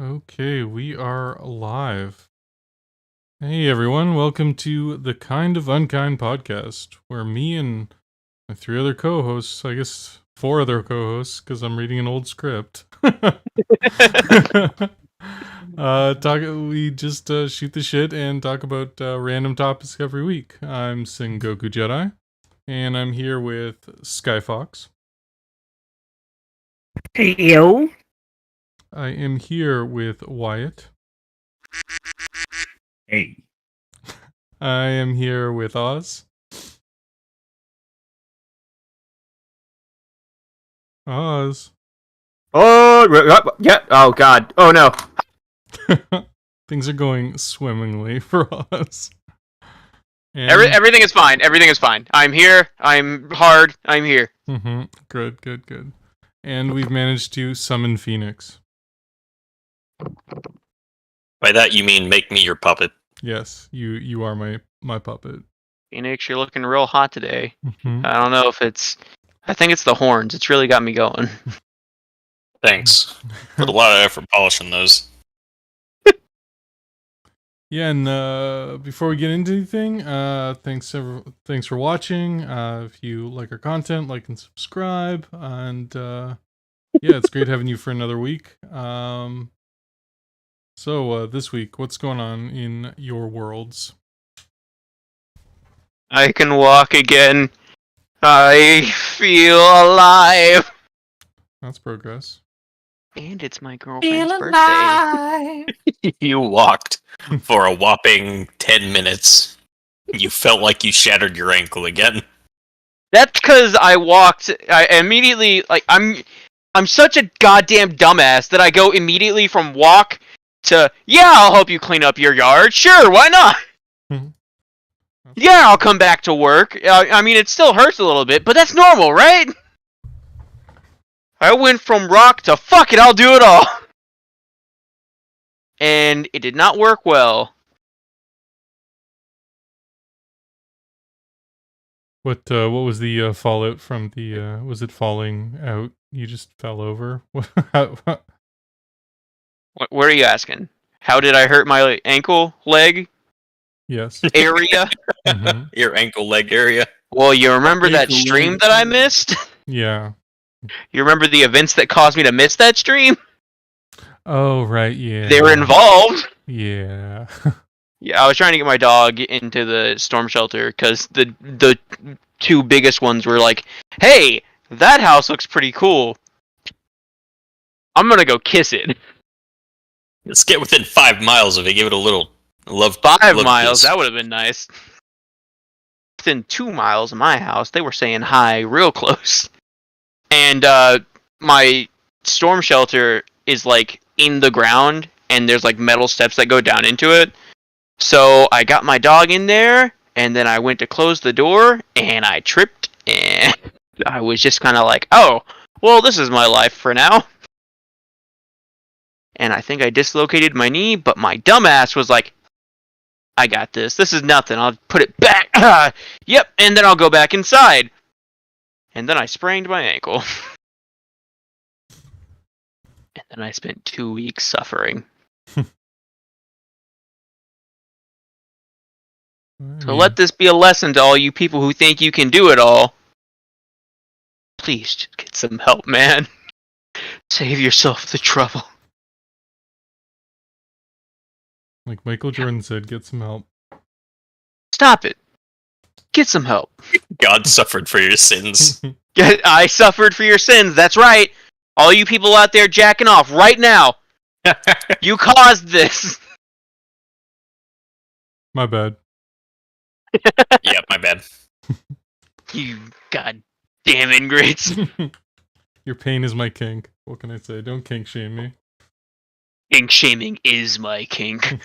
Okay, we are live. Hey everyone, welcome to the Kind of Unkind podcast, where me and my three other co-hosts, I guess four other co-hosts, because I'm reading an old script. We just shoot the shit and talk about random topics every week. I'm Sengoku Jedi, and I'm here with Skyfox. Hey, yo. I am here with Wyatt. Hey. I am here with Oz. Oz. Oh, yeah. Oh, God. Oh, no. Things are going swimmingly for us. And Everything is fine. Everything is fine. I'm here. I'm hard. I'm here. Good. And we've managed to summon Phoenix. By that you mean make me your puppet. Yes, you are my puppet. Phoenix, you're looking real hot today. Mhm. I don't know if I think it's the horns. It's really got me going. Thanks. Put a lot of effort polishing those. Yeah, and before we get into anything, thanks for watching. If you like our content, like and subscribe. And yeah, it's great having you for another week. So this week, what's going on in your worlds? I can walk again. I feel alive. That's progress. And it's my girlfriend's birthday. You walked for a whopping 10 minutes. You felt like you shattered your ankle again. That's because I walked. I immediately I'm such a goddamn dumbass that I go immediately from walk to I'll help you clean up your yard. Sure, why not? Yeah, I'll come back to work. I mean, it still hurts a little bit, but that's normal, right? I went from rock to fuck it, I'll do it all. And it did not work well. What was the fallout from the was it falling out? You just fell over? What are you asking? How did I hurt my ankle, leg, Yes. area? Mhm. Your ankle leg area. Well, you remember that stream that I missed? Yeah. You remember the events that caused me to miss that stream? Oh, right, yeah. They were involved. Yeah. Yeah, I was trying to get my dog into the storm shelter because the two biggest ones were like, "Hey, that house looks pretty cool. I'm gonna go kiss it." Let's get within 5 miles of it. Give it a little love. 5 miles, kiss. that would have been nice. Within 2 miles of my house, they were saying hi real close. And my storm shelter is like in the ground, and there's like metal steps that go down into it. So I got my dog in there, and then I went to close the door, and I tripped, and I was just kind of like, oh, well, this is my life for now. And I think I dislocated my knee, but my dumbass was like, I got this. This is nothing. I'll put it back. Yep, and then I'll go back inside. And then I sprained my ankle. And then I spent 2 weeks suffering. So let this be a lesson to all you people who think you can do it all. Please just get some help, man. Save yourself the trouble. Like Michael Jordan said, get some help. Stop it. Get some help. God suffered for your sins. I suffered for your sins, that's right. All you people out there jacking off right now. You caused this. My bad. Yeah, my bad. You goddamn ingrates. Your pain is my kink. What can I say? Don't kink shame me. Kink shaming is my kink.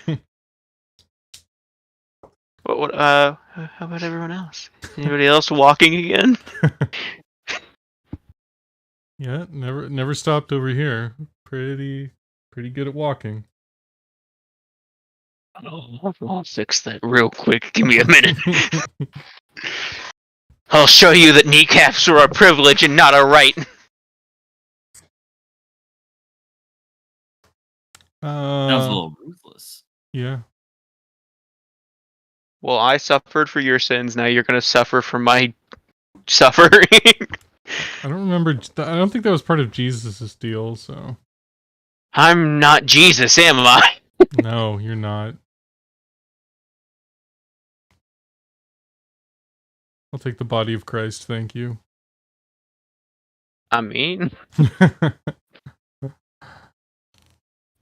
How about everyone else? Anybody else walking again? Yeah, never stopped over here. Pretty good at walking. Oh, I'll fix that real quick. Give me a minute. I'll show you that kneecaps are a privilege and not a right. Sounds a little ruthless. Yeah. Well, I suffered for your sins. Now you're gonna suffer for my suffering. I don't remember. I don't think that was part of Jesus' deal, so. I'm not Jesus, am I? No, you're not. I'll take the body of Christ, thank you. I mean,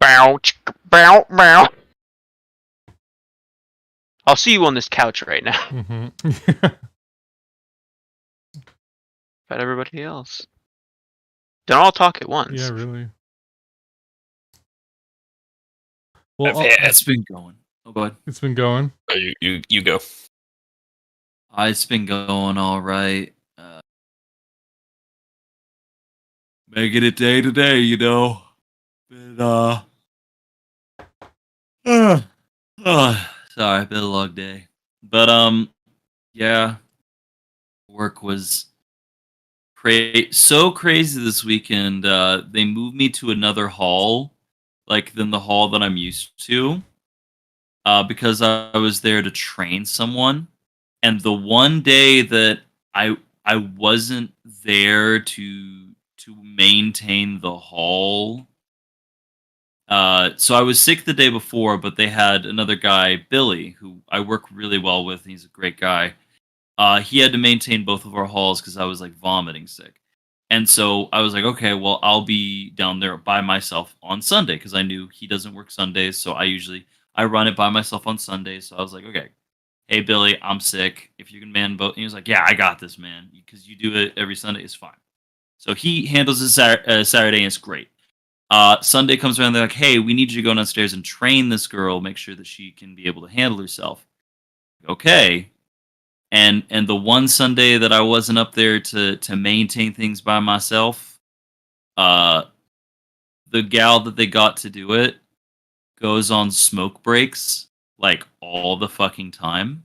bow, bow, bow. I'll see you on this couch right now. Mm-hmm. But everybody else, don't all talk at once. Yeah, really. Well, It's been going. Oh, go ahead. it's been going. Oh, you go. It's been going all right. Making it day to day, you know. Been sorry, been a long day. But yeah, work was so crazy this weekend. They moved me to another hall, like than the hall that I'm used to, because I was there to train someone. And the one day that I wasn't there to maintain the hall. So I was sick the day before, but they had another guy, Billy, who I work really well with. He's a great guy. He had to maintain both of our halls because I was like vomiting sick. And so I was like, okay, well, I'll be down there by myself on Sunday because I knew he doesn't work Sundays. So I run it by myself on Sundays. So I was like, okay, hey, Billy, I'm sick. If you can man both. And he was like, yeah, I got this, man. Because you do it every Sunday. It's fine. So he handles his Saturday and it's great. Sunday comes around. They're like, hey, we need you to go downstairs and train this girl. Make sure that she can be able to handle herself. Okay. And the one Sunday that I wasn't up there to maintain things by myself, the gal that they got to do it goes on smoke breaks like all the fucking time.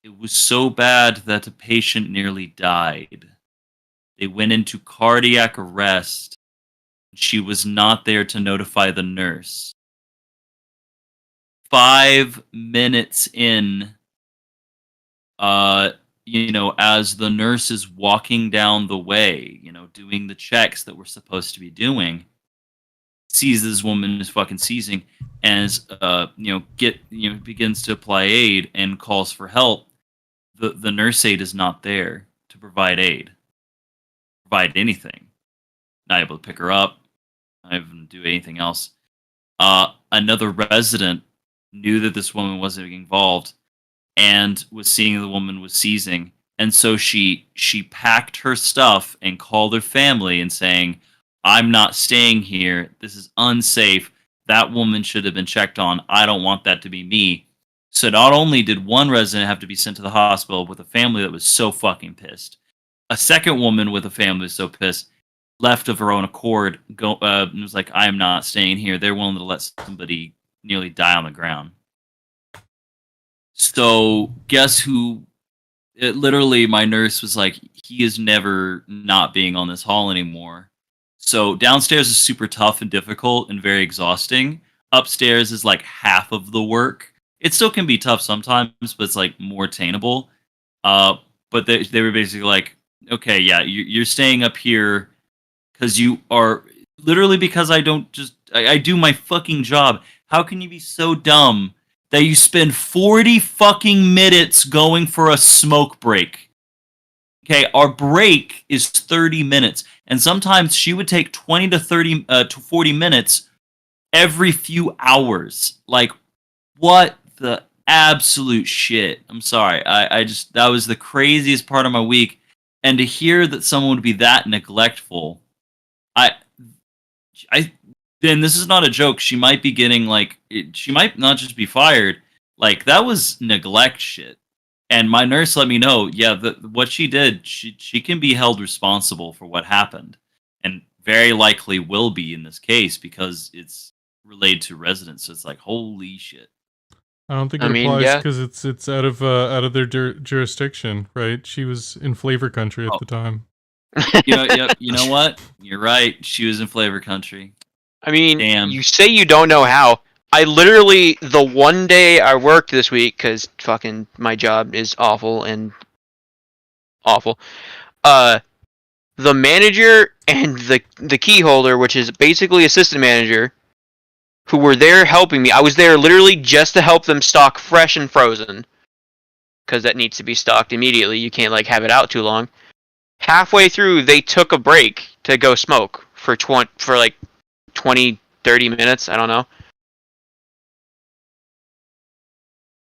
It was so bad that a patient nearly died. They went into cardiac arrest. She was not there to notify the nurse. 5 minutes in, as the nurse is walking down the way, doing the checks that we're supposed to be doing, sees this woman is fucking seizing, and begins to apply aid and calls for help. The nurse aide is not there to provide anything. Not able to pick her up, not even do anything else. Another resident knew that this woman wasn't involved and was seeing the woman was seizing, and so she packed her stuff and called her family and saying, I'm not staying here. This is unsafe. That woman should have been checked on. I don't want that to be me. So not only did one resident have to be sent to the hospital with a family that was so fucking pissed, a second woman with a family was so pissed, left of her own accord, and was like, I am not staying here. They're willing to let somebody nearly die on the ground. So guess who? Literally, my nurse was like, he is never not being on this hall anymore. So downstairs is super tough and difficult and very exhausting. Upstairs is like half of the work. It still can be tough sometimes, but it's like more attainable. But they were basically like, okay, yeah, you're staying up here because you are literally because I do my fucking job. How can you be so dumb that you spend 40 fucking minutes going for a smoke break? Okay, our break is 30 minutes. And sometimes she would take 20 to 40 minutes every few hours. Like, what the absolute shit? I'm sorry. That was the craziest part of my week. And to hear that someone would be that neglectful, then this is not a joke. She might be getting she might not just be fired. Like, that was neglect shit. And my nurse let me know, yeah, what she did, she can be held responsible for what happened, and very likely will be in this case because it's related to residents. So it's like, holy shit. I don't think it applies because it's out of their jurisdiction, right? She was in flavor country at the time. You know what? You're right. She was in flavor country. I mean, Damn. you say you don't know how. I literally, the one day I worked this week, because fucking my job is awful and awful. The manager and the key holder, which is basically assistant manager, who were there helping me. I was there literally just to help them stock fresh and frozen, because that needs to be stocked immediately. You can't like have it out too long. Halfway through, they took a break to go smoke for like 20, 30 minutes. I don't know.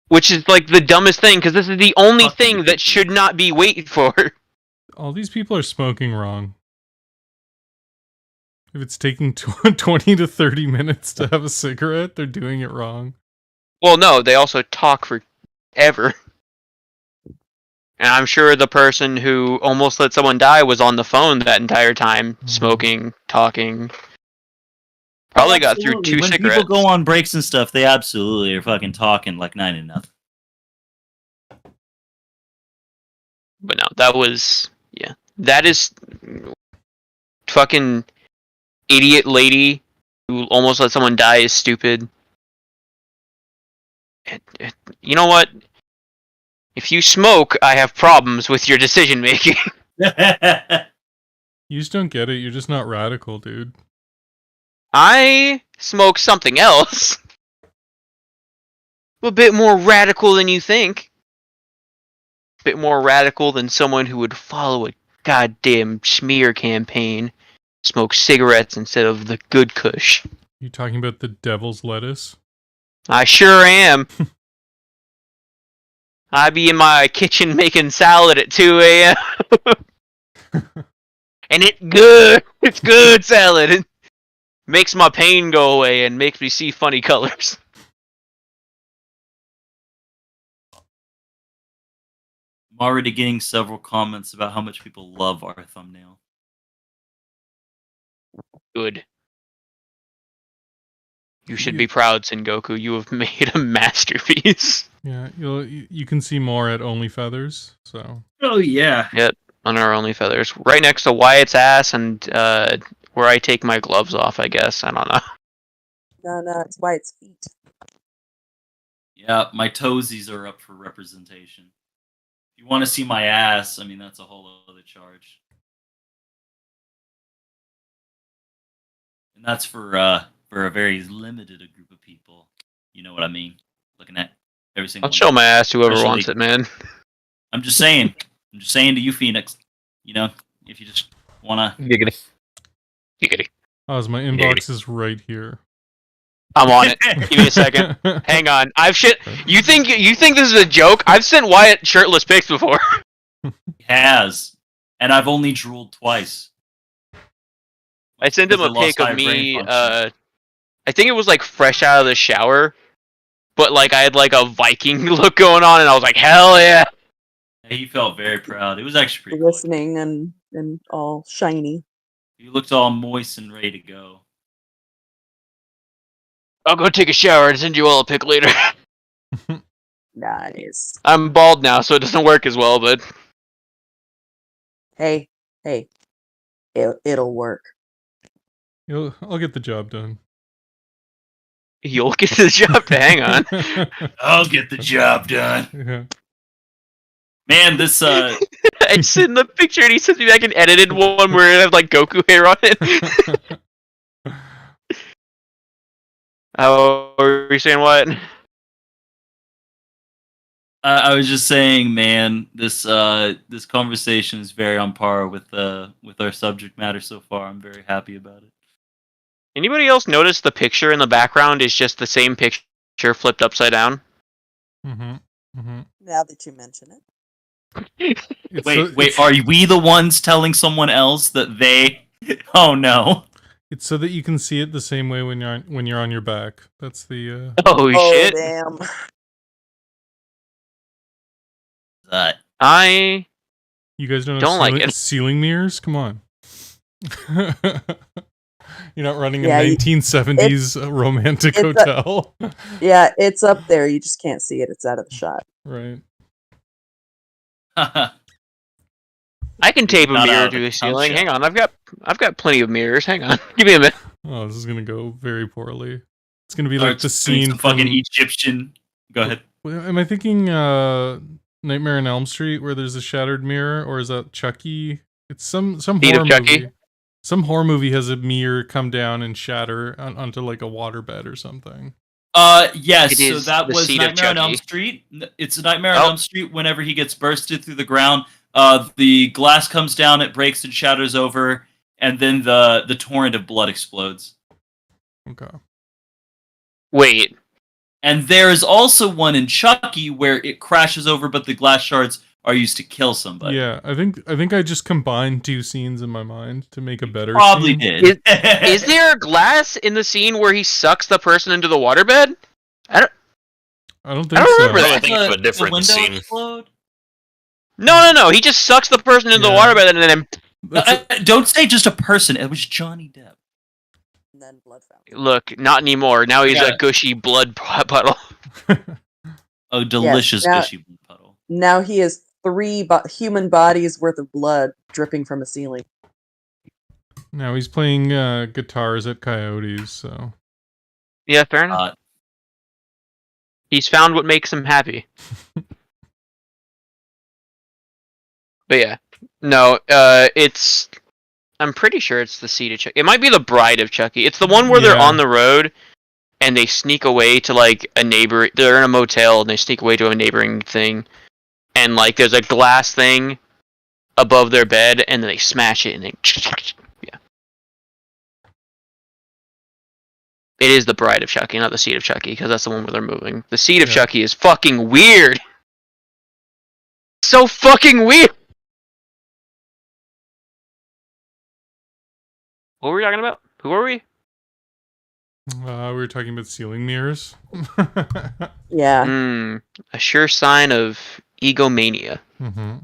Which is like the dumbest thing, because this is the only Fucking thing that ridiculous. should not be waited for. All these people are smoking wrong. If it's taking 20 to 30 minutes to have a cigarette, they're doing it wrong. Well, no, they also talk forever. And I'm sure the person who almost let someone die was on the phone that entire time, smoking, talking. Probably got through Absolutely. 2 when cigarettes. people go on breaks and stuff, they absolutely are fucking talking like 9 and nothing. But no, that was, yeah. That is fucking idiot lady who almost let someone die is stupid. You know what? If you smoke, I have problems with your decision making. You just don't get it. You're just not radical, dude. I smoke something else. A bit more radical than you think. A bit more radical than someone who would follow a goddamn smear campaign. Smoke cigarettes instead of the good kush. You talking about the devil's lettuce? I sure am. I be in my kitchen making salad at 2 a.m. And it's good. It's good salad. It makes my pain go away and makes me see funny colors. I'm already getting several comments about how much people love our thumbnail. Good. You should be proud, Sengoku. You have made a masterpiece. Yeah, you can see more at Only Feathers. So Oh yeah. Yep, on our Only Feathers. Right next to Wyatt's ass and where I take my gloves off, I guess. I don't know. No, it's Wyatt's feet. Yeah, my toesies are up for representation. If you want to see my ass, I mean that's a whole other charge. And that's for a very limited group of people. You know what I mean? Looking at every single I'll show my ass to whoever Especially- wants it, man. I'm just saying to you, Phoenix, you know, if you just wanna Giggity. Giggity. oh, my inbox is right here. I'm on it. Give me a second. Hang on. You think this is a joke? I've sent Wyatt shirtless pics before. has. And I've only drooled twice. I sent him a Because I lost pic of my brain me, function. I think it was like fresh out of the shower, but like I had like a Viking look going on and I was like, hell yeah. He felt very proud. It was actually pretty cool. Glistening and all shiny. He looked all moist and ready to go. I'll go take a shower and send you all a pic later. Nice. I'm bald now, so it doesn't work as well, but Hey, it'll work. I'll get the job done. you'll get the job to hang on. I'll get the job done. Yeah. Man, this I sent the picture and he sent me back an edited one where it had like Goku hair on it. Oh, were you saying what? I was just saying, man, this conversation is very on par with our subject matter so far. I'm very happy about it. Anybody else notice the picture in the background is just the same picture flipped upside down? Mm-hmm. Now that you mention it. Wait, are we the ones telling someone else that they? Oh no! It's so that you can see it the same way when you're on your back. That's the. Oh shit! Damn. I You guys don't have Don't like ceiling, it. ceiling mirrors? Come on. You're not running a Yeah, 1970s romantic it's hotel. Yeah, it's up there. You just can't see it. It's out of the shot. Right. I can tape a Not mirror out of to the the ceiling. township. Hang on, I've got plenty of mirrors. Hang on, give me a minute. Oh, this is gonna go very poorly. It's gonna be Starts like the doing scene some from. fucking Egyptian. Go ahead. Am I thinking Nightmare on Elm Street where there's a shattered mirror, or is that Chucky? It's some Seed horror of Chucky? movie. Some horror movie has a mirror come down and shatter onto like a waterbed or something. Yes. It So is that the was seed of Nightmare on Elm Chucky. Street. It's Nightmare on Oh. Elm Street. Whenever he gets bursted through the ground, the glass comes down, it breaks and shatters over, and then the torrent of blood explodes. Okay. Wait. And there is also one in Chucky where it crashes over, but the glass shards are used to kill somebody. Yeah, I think I just combined two scenes in my mind to make a better. Probably scene. did. Is there a glass in the scene where he sucks the person into the waterbed? I don't think I don't so. remember that. I think of a The different window scene. explode? No. He just sucks the person into the Yeah. waterbed and then That's Don't say just a person. It was Johnny Depp. And then blood fountain. look, not anymore. Now he's Yeah. a gushy blood puddle. A delicious now- gushy blood puddle. Now he has 3 human bodies worth of blood dripping from a ceiling. Now he's playing guitars at Coyotes, so Yeah, fair enough. He's found what makes him happy. But yeah, no, it's. I'm pretty sure it's the seed of Chucky. It might be the bride of Chucky. It's the one where they're Yeah. on the road and they sneak away to like a neighbor. They're in a motel and they sneak away to a neighboring thing, and like there's a glass thing above their bed, and then they smash it and they. Yeah. It is the bride of Chucky, not the seed of Chucky, because that's the one where they're moving. The seed of Yeah. Chucky is fucking weird. So fucking weird. What were we talking about? Who are we? we were talking about ceiling mirrors. Yeah. A sure sign of egomania. Mm-hmm.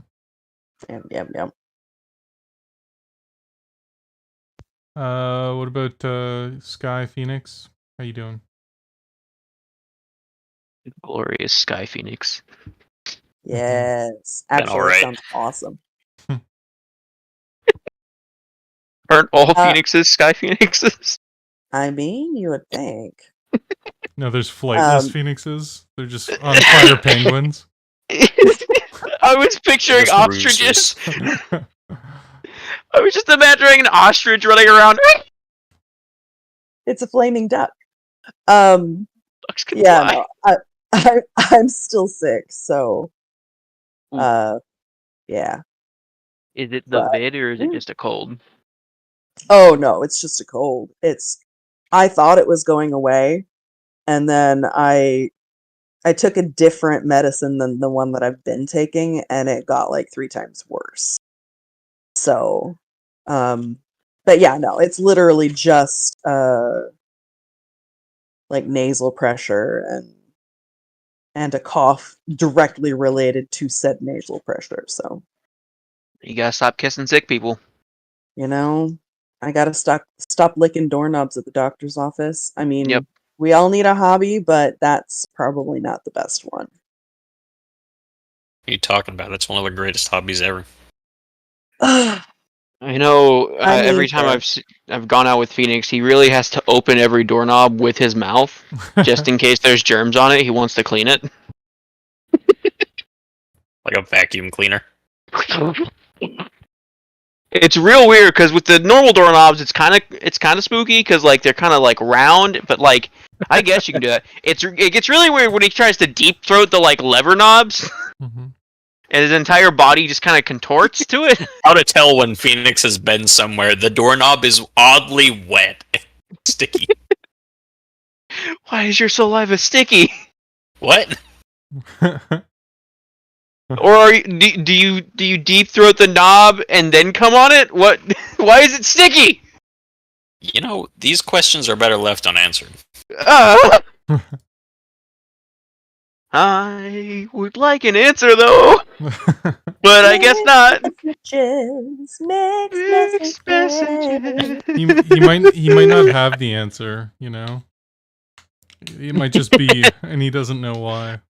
Yep. What about Sky Phoenix? How you doing? Glorious Sky Phoenix. Yes. Been Actually, alright. sounds awesome. Aren't all Phoenixes Sky Phoenixes? I mean, you would think. No, there's flightless Um, phoenixes. They're just on fire penguins. I was picturing Just ostriches. I was just imagining an ostrich running around. It's a flaming duck. Yeah, no, I'm still sick, so yeah. Is it the But- vid or is it just a cold? Oh no, it's just a cold. I thought it was going away, and then I took a different medicine than the one that I've been taking, and it got like 3 times worse. So, but yeah, no, it's literally just like nasal pressure and a cough directly related to said nasal pressure. So, You gotta stop kissing sick people. you know, I gotta stop licking doorknobs at the doctor's office. I mean, Yep. we all need a hobby, but that's probably not the best one. What are you talking about? It's one of the greatest hobbies ever. I know. I mean, Every time fair. I've gone out with Phoenix, he really has to open every doorknob with his mouth, just in case there's germs on it. He wants to clean it. Like a vacuum cleaner. It's real weird because with the normal doorknobs, it's kind of spooky because like they're kind of like round, but like I guess you can do that. It gets really weird when he tries to deep throat the like lever knobs, Mm-hmm. and his entire body just kind of contorts to it. How to tell when Phoenix has been somewhere? The doorknob is oddly wet, sticky. Why is your saliva sticky? What? Or do you deep throat the knob and then come on it? What? Why is it sticky? You know, these questions are better left unanswered. I would like an answer though, but I guess not. Messages, Mixed messages. he might not have the answer, you know. It might just be, and he doesn't know why.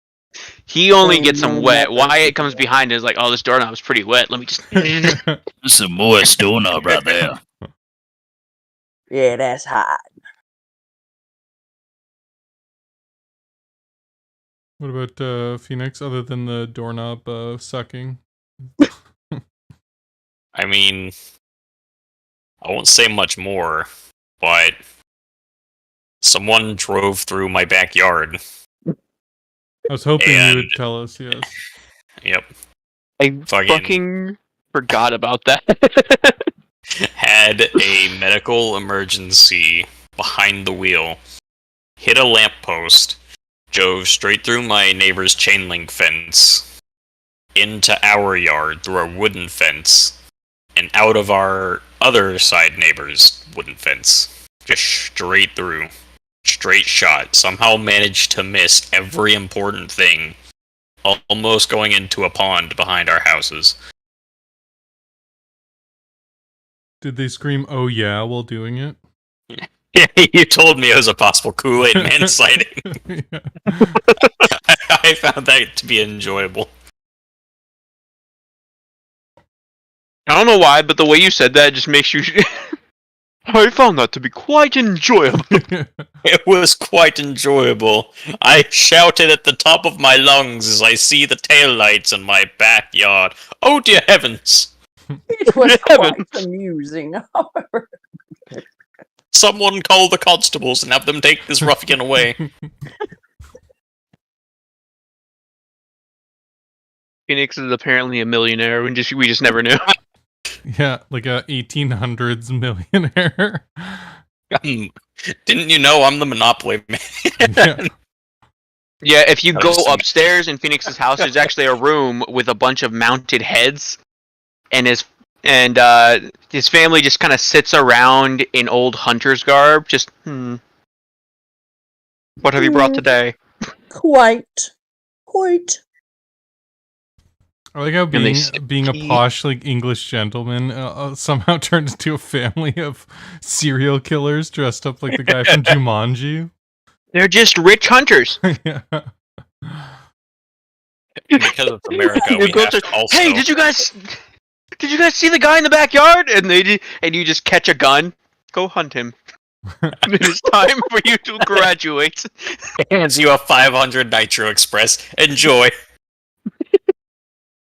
He only Oh, gets them no, wet. that Wyatt person, comes yeah. behind and is like, "Oh, this doorknob's pretty wet. Let me just." There's some moist doorknob right there. Yeah, that's hot. What about Phoenix, other than the doorknob sucking? I mean, I won't say much more, but someone drove through my backyard. I was hoping you And- would tell us, yes. Yep. I Fucking- fucking forgot about that. Had a medical emergency behind the wheel, hit a lamppost, drove straight through my neighbor's chain link fence, into our yard through a wooden fence, and out of our other side neighbor's wooden fence. Just straight through. Straight shot. Somehow managed to miss every important thing. Almost going into a pond behind our houses. Did they scream, "Oh yeah," while doing it? Yeah, you told me it was a possible Kool-Aid Man sighting. Yeah. I found that to be enjoyable. I don't know why, but the way you said that just makes you. I found that to be quite enjoyable. It was quite enjoyable. I shouted at the top of my lungs as I see the taillights in my backyard. Oh dear heavens! It was quite amusing, however. Someone call the constables and have them take this ruffian away. Phoenix is apparently a millionaire, and we just never knew. Yeah, like a 1800s millionaire. Didn't you know I'm the Monopoly man? Yeah. Yeah, if you I go was thinking- upstairs in Phoenix's house, there's actually a room with a bunch of mounted heads, and his family just kind of sits around in old hunter's garb, just What have you brought today? Quite. I like how they being a ski. posh like English gentleman somehow turned into a family of serial killers dressed up like the guy from Jumanji. They're just rich hunters. Yeah. Because it's America, You we go have to- to also... Hey, did you guys see the guy in the backyard? And you just catch a gun, go hunt him. It is time for you to graduate. hands you a 500 Nitro Express. Enjoy.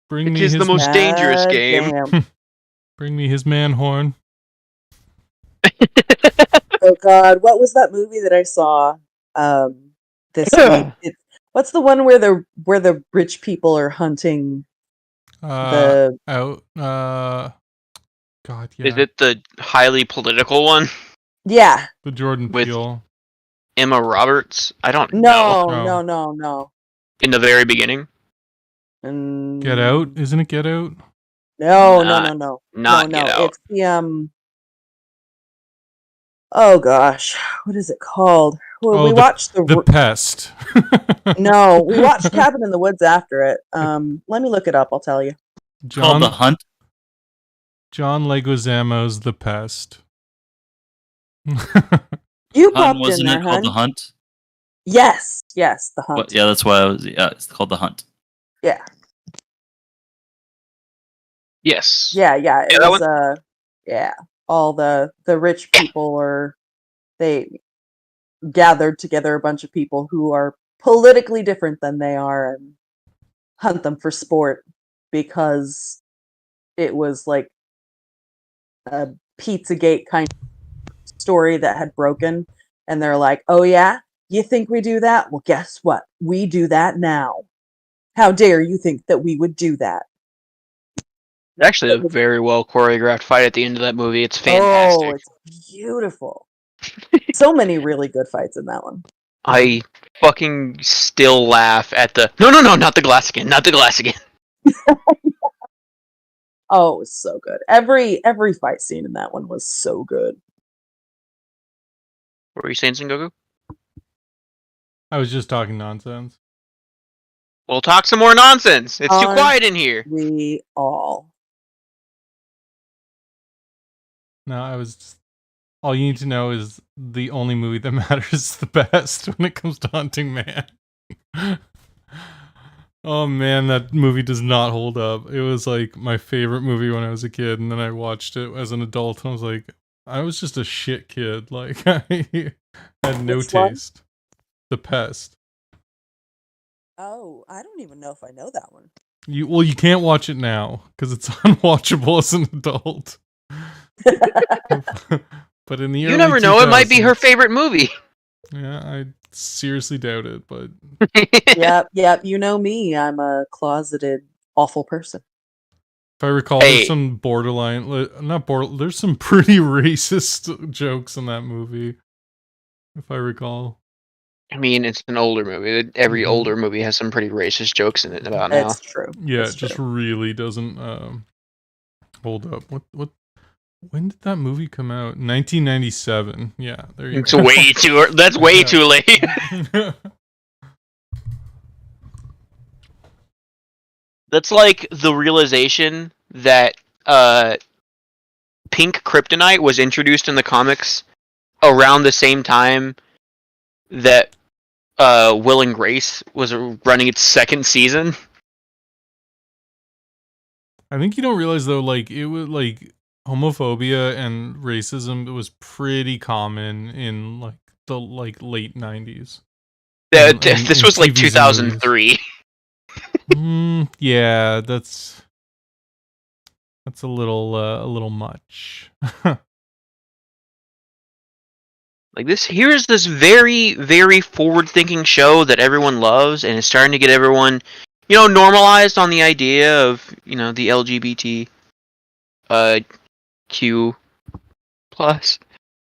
Bring It me is his the most dangerous God game. damn. bring me his man horn. Oh God, what was that movie that I saw this week? What's the one where the rich people are hunting the Out God, yeah. Is it the highly political one? yeah. the Jordan with- Peele? Emma Roberts? I don't know. No. In the very beginning? Mm, Get Out? Isn't it Get Out? No. Not Get Out. It's the oh gosh, what is it called? Well, Oh, we watched The Pest. No, we watched Cabin in the Woods after it. Let me look it up. I'll tell you. Called The Hunt. John Leguizamo's The Pest. You Hunt, popped wasn't in there, it called The hun. Hunt? Yes, The Hunt. What, yeah, that's why I was. Yeah, it's called The Hunt. Yeah. Yes. Yeah, it Yeah, that was yeah. All the rich people they gathered together a bunch of people who are politically different than they are and hunt them for sport because it was like a Pizzagate kind of story that had broken, and they're like, "Oh yeah, you think we do that? Well, guess what? We do that now. How dare you think that we would do that?" Actually, a very well choreographed fight at the end of that movie. It's Oh, fantastic. it's beautiful. So many really good fights in that one. I fucking still laugh at the no, not the glass again, not the glass again. Oh, it was so good. Every fight scene in that one was so good. What were you saying, Sengoku? I was just talking nonsense. We'll talk some more nonsense. It's too On- quiet in here. We all. No, I was just, all you need to know is the only movie that matters is The Best when it comes to hunting man. Oh man, that movie does not hold up. It was like my favorite movie when I was a kid, and then I watched it as an adult and I was like, I was just a shit kid. Like I had no Which one? taste. The Pest. Oh, I don't even know if I know that one. You can't watch it now because it's unwatchable as an adult. But in the You early never know. It might be her 2000s favorite movie. Yeah, I seriously doubt it, but Yep. You know me. I'm a closeted awful person. if I recall, there's Hey. some borderline, not border. There's some pretty racist jokes in that movie, if I recall. I mean, it's an older movie. Every Mhm. older movie has some pretty racist jokes in it about now. It's true. Yeah, It's it just true. really doesn't hold up. What? When did that movie come out? 1997. Yeah, there you It's go. way too. That's way Yeah. too late. That's like the realization that pink kryptonite was introduced in the comics around the same time that Will and Grace was running its second season. I think you don't realize though, like it was like homophobia and racism. It was pretty common in like the late 90s. This was like TVs and movies. 2003. Yeah, that's a little much. Like this, here's this very, very forward-thinking show that everyone loves, and is starting to get everyone, normalized on the idea of, the LGBT, Q plus.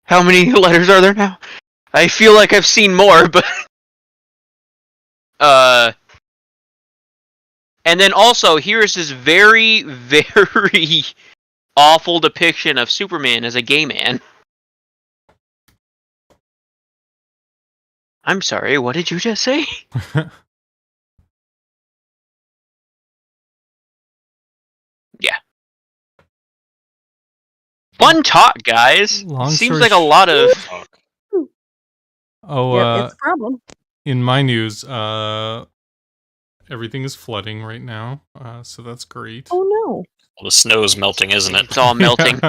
How many letters are there now? I feel like I've seen more, but and then also here's this very, very awful depiction of Superman as a gay man. I'm sorry, what did you just say? Yeah. Fun talk, guys. Long Seems story like a lot of. Oh, Yep, it's a problem. in my news, everything is flooding right now, so that's great. Oh no. Well, the snow's melting, isn't it? It's all melting.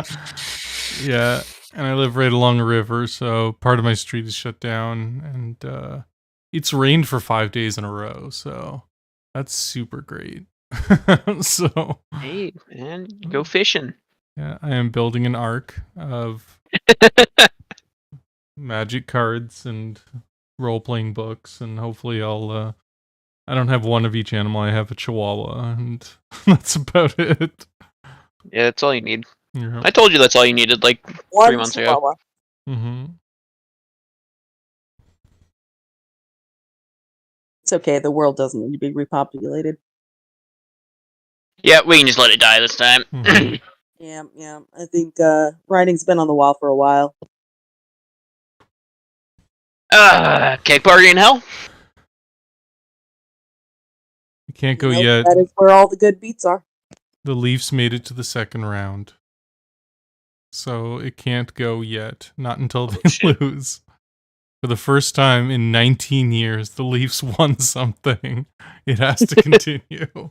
Yeah, and I live right along a river, so part of my street is shut down, and it's rained for 5 days in a row, so that's super great. So, Hey, man, go fishing. yeah, I am building an arc of magic cards and role-playing books, and hopefully I don't have one of each animal. I have a chihuahua, and that's about it. Yeah, that's all you need. Yeah. I told you that's all you needed like 3 months ago. Chihuahua. Mm-hmm. It's okay. The world doesn't need to be repopulated. Yeah, we can just let it die this time. Mhm. Yeah. I think writing's been on the wall for a while. Cake party in hell? You can't go Nope, yet. That is where all the good beats are. The Leafs made it to the second round. So it can't go yet. Not until they shit. lose. For the first time in 19 years, the Leafs won something. It has to continue.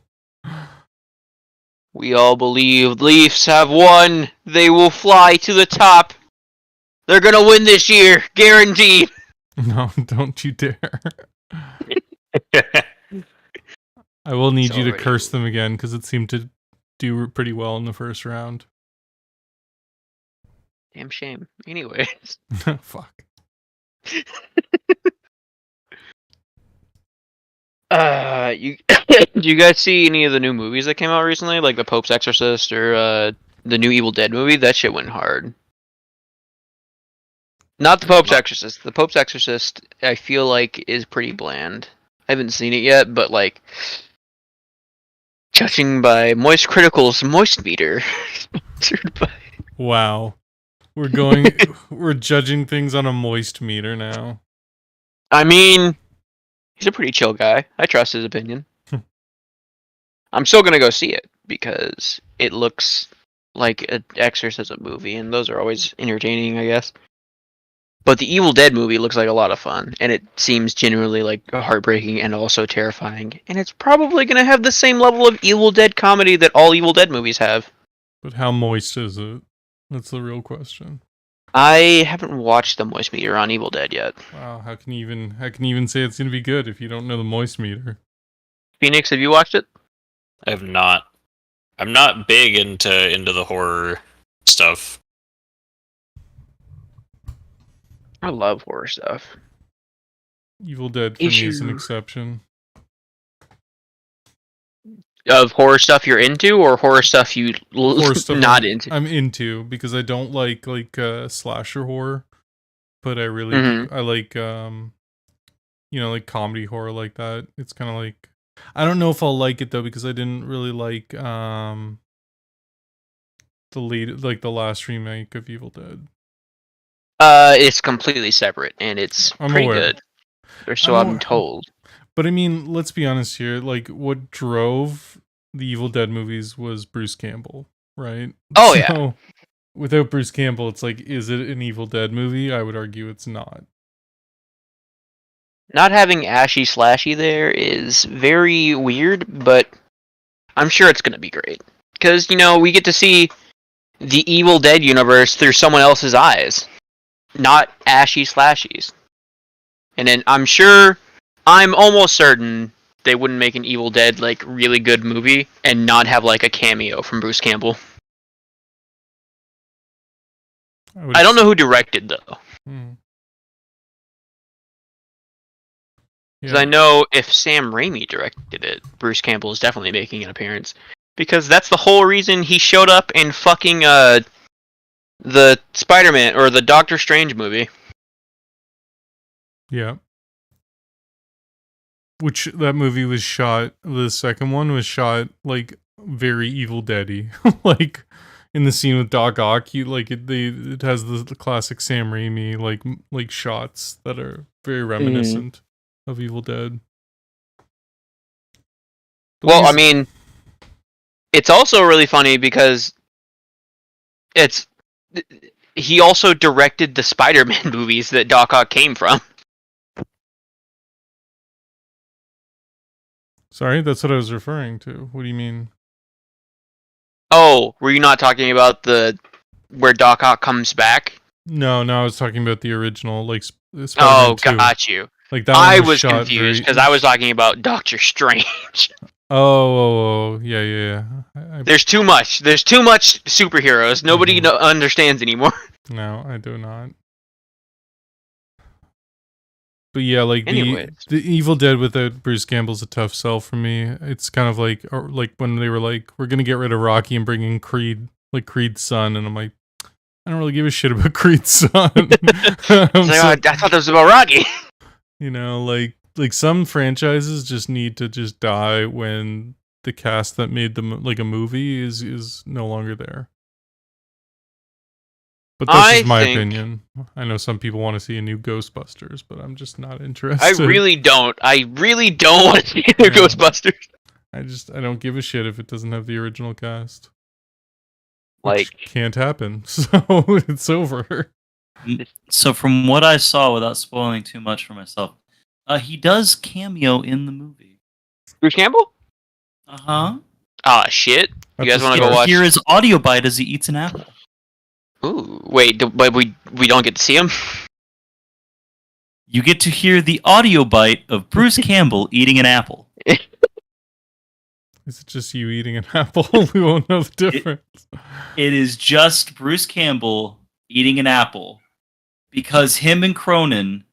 We all believe Leafs have won. They will fly to the top. They're gonna win this year, guaranteed. No, don't you dare. I will need It's you to already- curse them again because it seemed to do pretty well in the first round. Damn shame. Anyways. Fuck. You do you guys see any of the new movies that came out recently, like the Pope's Exorcist or the new Evil Dead movie? That shit went hard. Not the Pope's Exorcist. The Pope's Exorcist, I feel like, is pretty bland. I haven't seen it yet, but like, judging by Moist Critical's Moist Meter, sponsored by. Wow. We're judging things on a moist meter now. I mean, he's a pretty chill guy. I trust his opinion. I'm still gonna go see it because it looks like an exorcism movie, and those are always entertaining, I guess. But the Evil Dead movie looks like a lot of fun, and it seems genuinely like heartbreaking and also terrifying. And it's probably gonna have the same level of Evil Dead comedy that all Evil Dead movies have. But how moist is it? That's the real question. I haven't watched the Moist Meter on Evil Dead yet. Wow, how can you even say it's gonna be good if you don't know the moist meter? Phoenix, have you watched it? I have not. I'm not big into the horror stuff. I love horror stuff. Evil Dead for me is an exception. Of horror stuff you're into, or horror stuff you Horror stuff not into? I'm into because I don't like slasher horror, but I really Mhm. do. I like like comedy horror like that. It's kind of like I don't know if I'll like it though because I didn't really like the last remake of Evil Dead. It's completely separate, and it's I'm pretty aware. good. Or so I'm I'm aware. told. But I mean, let's be honest here. Like, what drove the Evil Dead movies was Bruce Campbell, right? Oh, yeah. So, without Bruce Campbell, it's like, is it an Evil Dead movie? I would argue it's not. Not having Ashy Slashy there is very weird, but I'm sure it's going to be great. Because, we get to see the Evil Dead universe through someone else's eyes, not Ashy Slashy's. And then I'm almost certain they wouldn't make an Evil Dead, like, really good movie and not have, like, a cameo from Bruce Campbell. I don't know who directed, though. Because I know if Sam Raimi directed it, Bruce Campbell is definitely making an appearance. Because that's the whole reason he showed up in fucking the Spider-Man or the Doctor Strange movie. Yeah. Which that movie was shot. The second one was shot like very Evil Dead-y. Like in the scene with Doc Ock, it has the classic Sam Raimi like shots that are very reminiscent of Evil Dead. Well, I mean, it's also really funny because he also directed the Spider-Man movies that Doc Ock came from. Sorry, that's what I was referring to. What do you mean? Oh, were you not talking about where Doc Ock comes back? No, I was talking about the original, like Spider-Man Oh, 2. got you. Like that I one was shot confused because I was talking about Doctor Strange. Yeah. There's too much. There's too much superheroes. Nobody understands anymore. No, I do not. But yeah, like the Evil Dead without Bruce Campbell's a tough sell for me. It's kind of like when they were like, we're gonna get rid of Rocky and bring in Creed, like Creed's son, and I'm like, I don't really give a shit about Creed's son. I thought that was about Rocky. Like some franchises just need to just die when the cast that made them like a movie is no longer there. But that's just my opinion. I know some people want to see a new Ghostbusters, but I'm just not interested. I really don't want to see a new Ghostbusters. I don't give a shit if it doesn't have the original cast. Which can't happen, so it's over. So from what I saw, without spoiling too much for myself, he does cameo in the movie. Bruce Campbell? Uh-huh. Ah, shit. You guys want to go watch? Hear his audio bite as he eats an apple. Ooh, wait, but we don't get to see him? You get to hear the audio bite of Bruce Campbell eating an apple. Is it just you eating an apple? We won't know the difference. It is just Bruce Campbell eating an apple because him and Cronin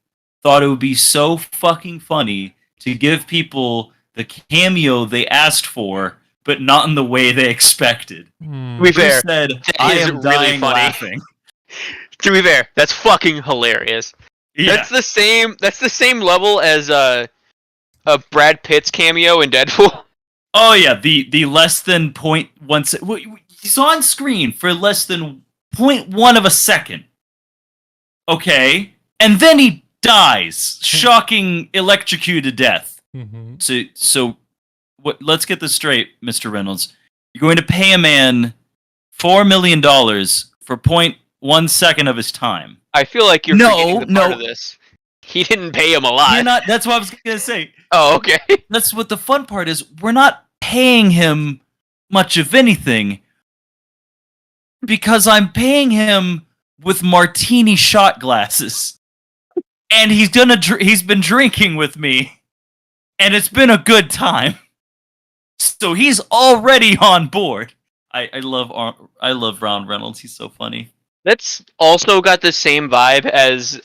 thought it would be so fucking funny to give people the cameo they asked for, but not in the way they expected. To be fair, said, I am dying laughing. To be fair, that's fucking hilarious. Yeah. That's the same level as Brad Pitt's cameo in Deadpool. Oh yeah, the less than 0.1 he's on screen for less than 0.1 of a second. Okay, and then he dies, shocking electrocuted death. So let's get this straight, Mr. Reynolds. You're going to pay a man $4 million for 0.1 second of his time. I feel like you're forgetting the part of this. He didn't pay him a lot. You're not. That's what I was gonna say. Oh, okay. That's what the fun part is. We're not paying him much of anything because I'm paying him with martini shot glasses, and he's been drinking with me, and it's been a good time. So he's already on board. I love Ron Reynolds. He's so funny. That's also got the same vibe as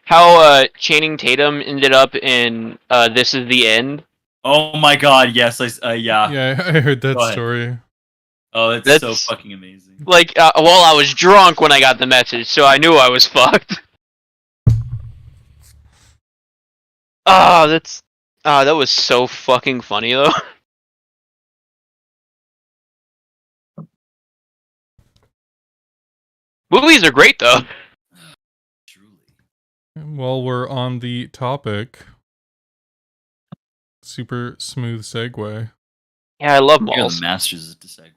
how Channing Tatum ended up in This Is the End. Oh my god, yes, yeah. Yeah, I heard that Go ahead. story. Oh, that's so fucking amazing. Like, well, I was drunk when I got the message, so I knew I was fucked. That was so fucking funny though. Movies are great though. Truly. While we're on the topic, super smooth segue. Yeah, I love You're malls. the masters of the segues.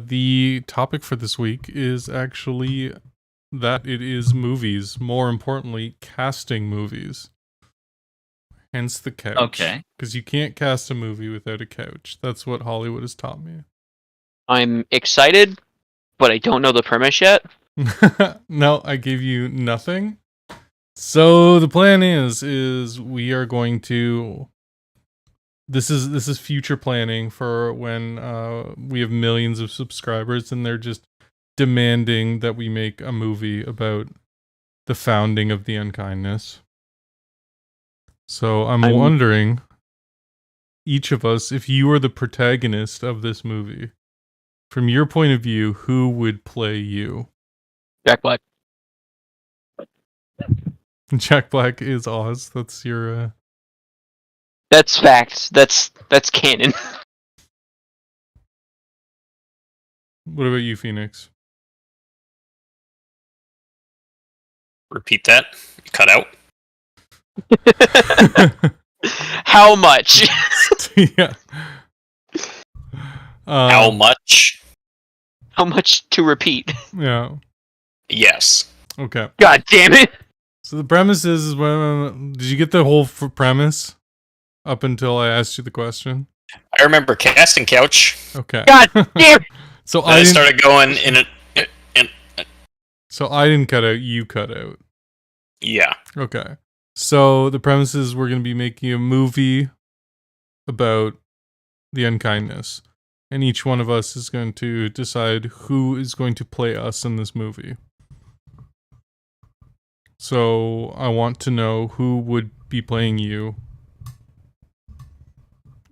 The topic for this week is actually that it is movies. More importantly, casting movies. Hence the couch. Okay. Because you can't cast a movie without a couch. That's what Hollywood has taught me. I'm excited, but I don't know the premise yet. No, I gave you nothing. So the plan is we are going to. This is future planning for when we have millions of subscribers and they're just demanding that we make a movie about the founding of the Unkindness. So I'm wondering, each of us, if you were the protagonist of this movie, from your point of view, who would play you? Jack Black. Jack Black is Oz. That's your. That's facts. That's canon. What about you, Phoenix? Repeat that. Cut out. How much? Yeah. How much? How much to repeat? Yeah. Yes. Okay. God damn it! So the premise is did you get the whole premise up until I asked you the question? I remember casting couch. Okay. God damn it! So I started going in a. So I didn't cut out. You cut out. Yeah. Okay. So the premise is we're going to be making a movie about the unkindness, and each one of us is going to decide who is going to play us in this movie. So I want to know who would be playing you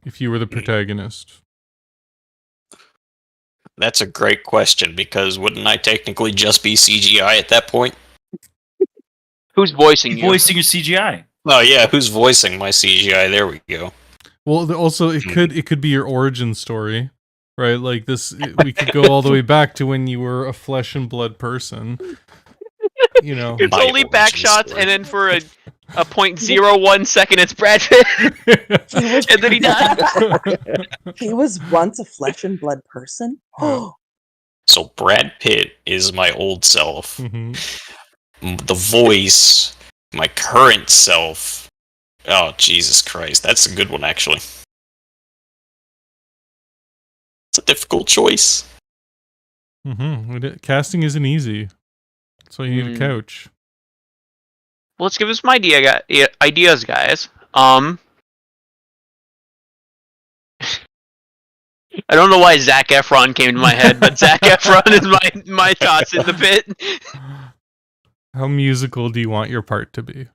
if you were the protagonist. That's a great question, because wouldn't I technically just be CGI at that point? Who's voicing you? Voicing your CGI. Oh yeah, who's voicing my CGI? There we go. Well, also it could be your origin story, right? Like this, we could go all the way back to when you were a flesh and blood person. You know, It's My only back origin shots, story. and then for a 0.01 second, it's Brad Pitt, and then he died. He was once a flesh and blood person. Oh, So Brad Pitt is my old self. Mhm. The voice, my current self. Oh, Jesus Christ. That's a good one, actually. It's a difficult choice. Casting isn't easy. So you need a couch. Well, let's give us some ideas, guys. I don't know why Zac Efron came to my head, but Zac Efron is my thoughts in the pit. How musical do you want your part to be?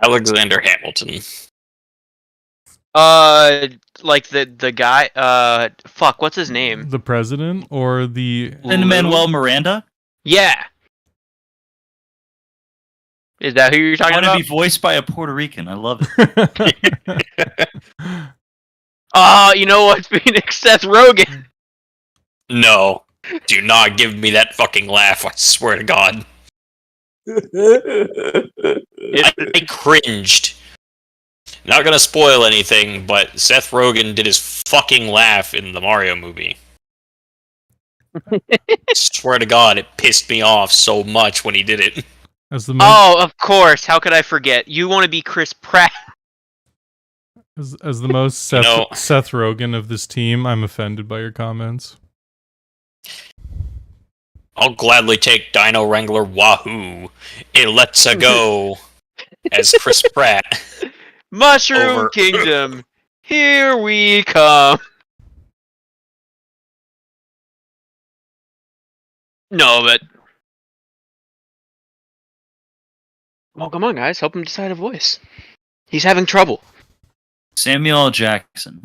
Alexander Hamilton. Like the guy. Fuck, what's his name? The president or the? Lin-Manuel Miranda. Yeah. Is that who you're I talking want to about? be voiced by a Puerto Rican. I love it. You know what, Phoenix? Seth Rogen. No. Do not give me that fucking laugh, I swear to God. I cringed. Not gonna spoil anything, but Seth Rogen did his fucking laugh in the Mario movie. Swear to God, it pissed me off so much when he did it. As the Oh, of course. How could I forget? You want to be Chris Pratt? As the most Seth Rogen of this team, I'm offended by your comments. I'll gladly take Dino Wrangler Wahoo. It lets a go as Chris Pratt. Mushroom Kingdom, here we come. No, but well, come on, guys, help him decide a voice. He's having trouble. Samuel L. Jackson.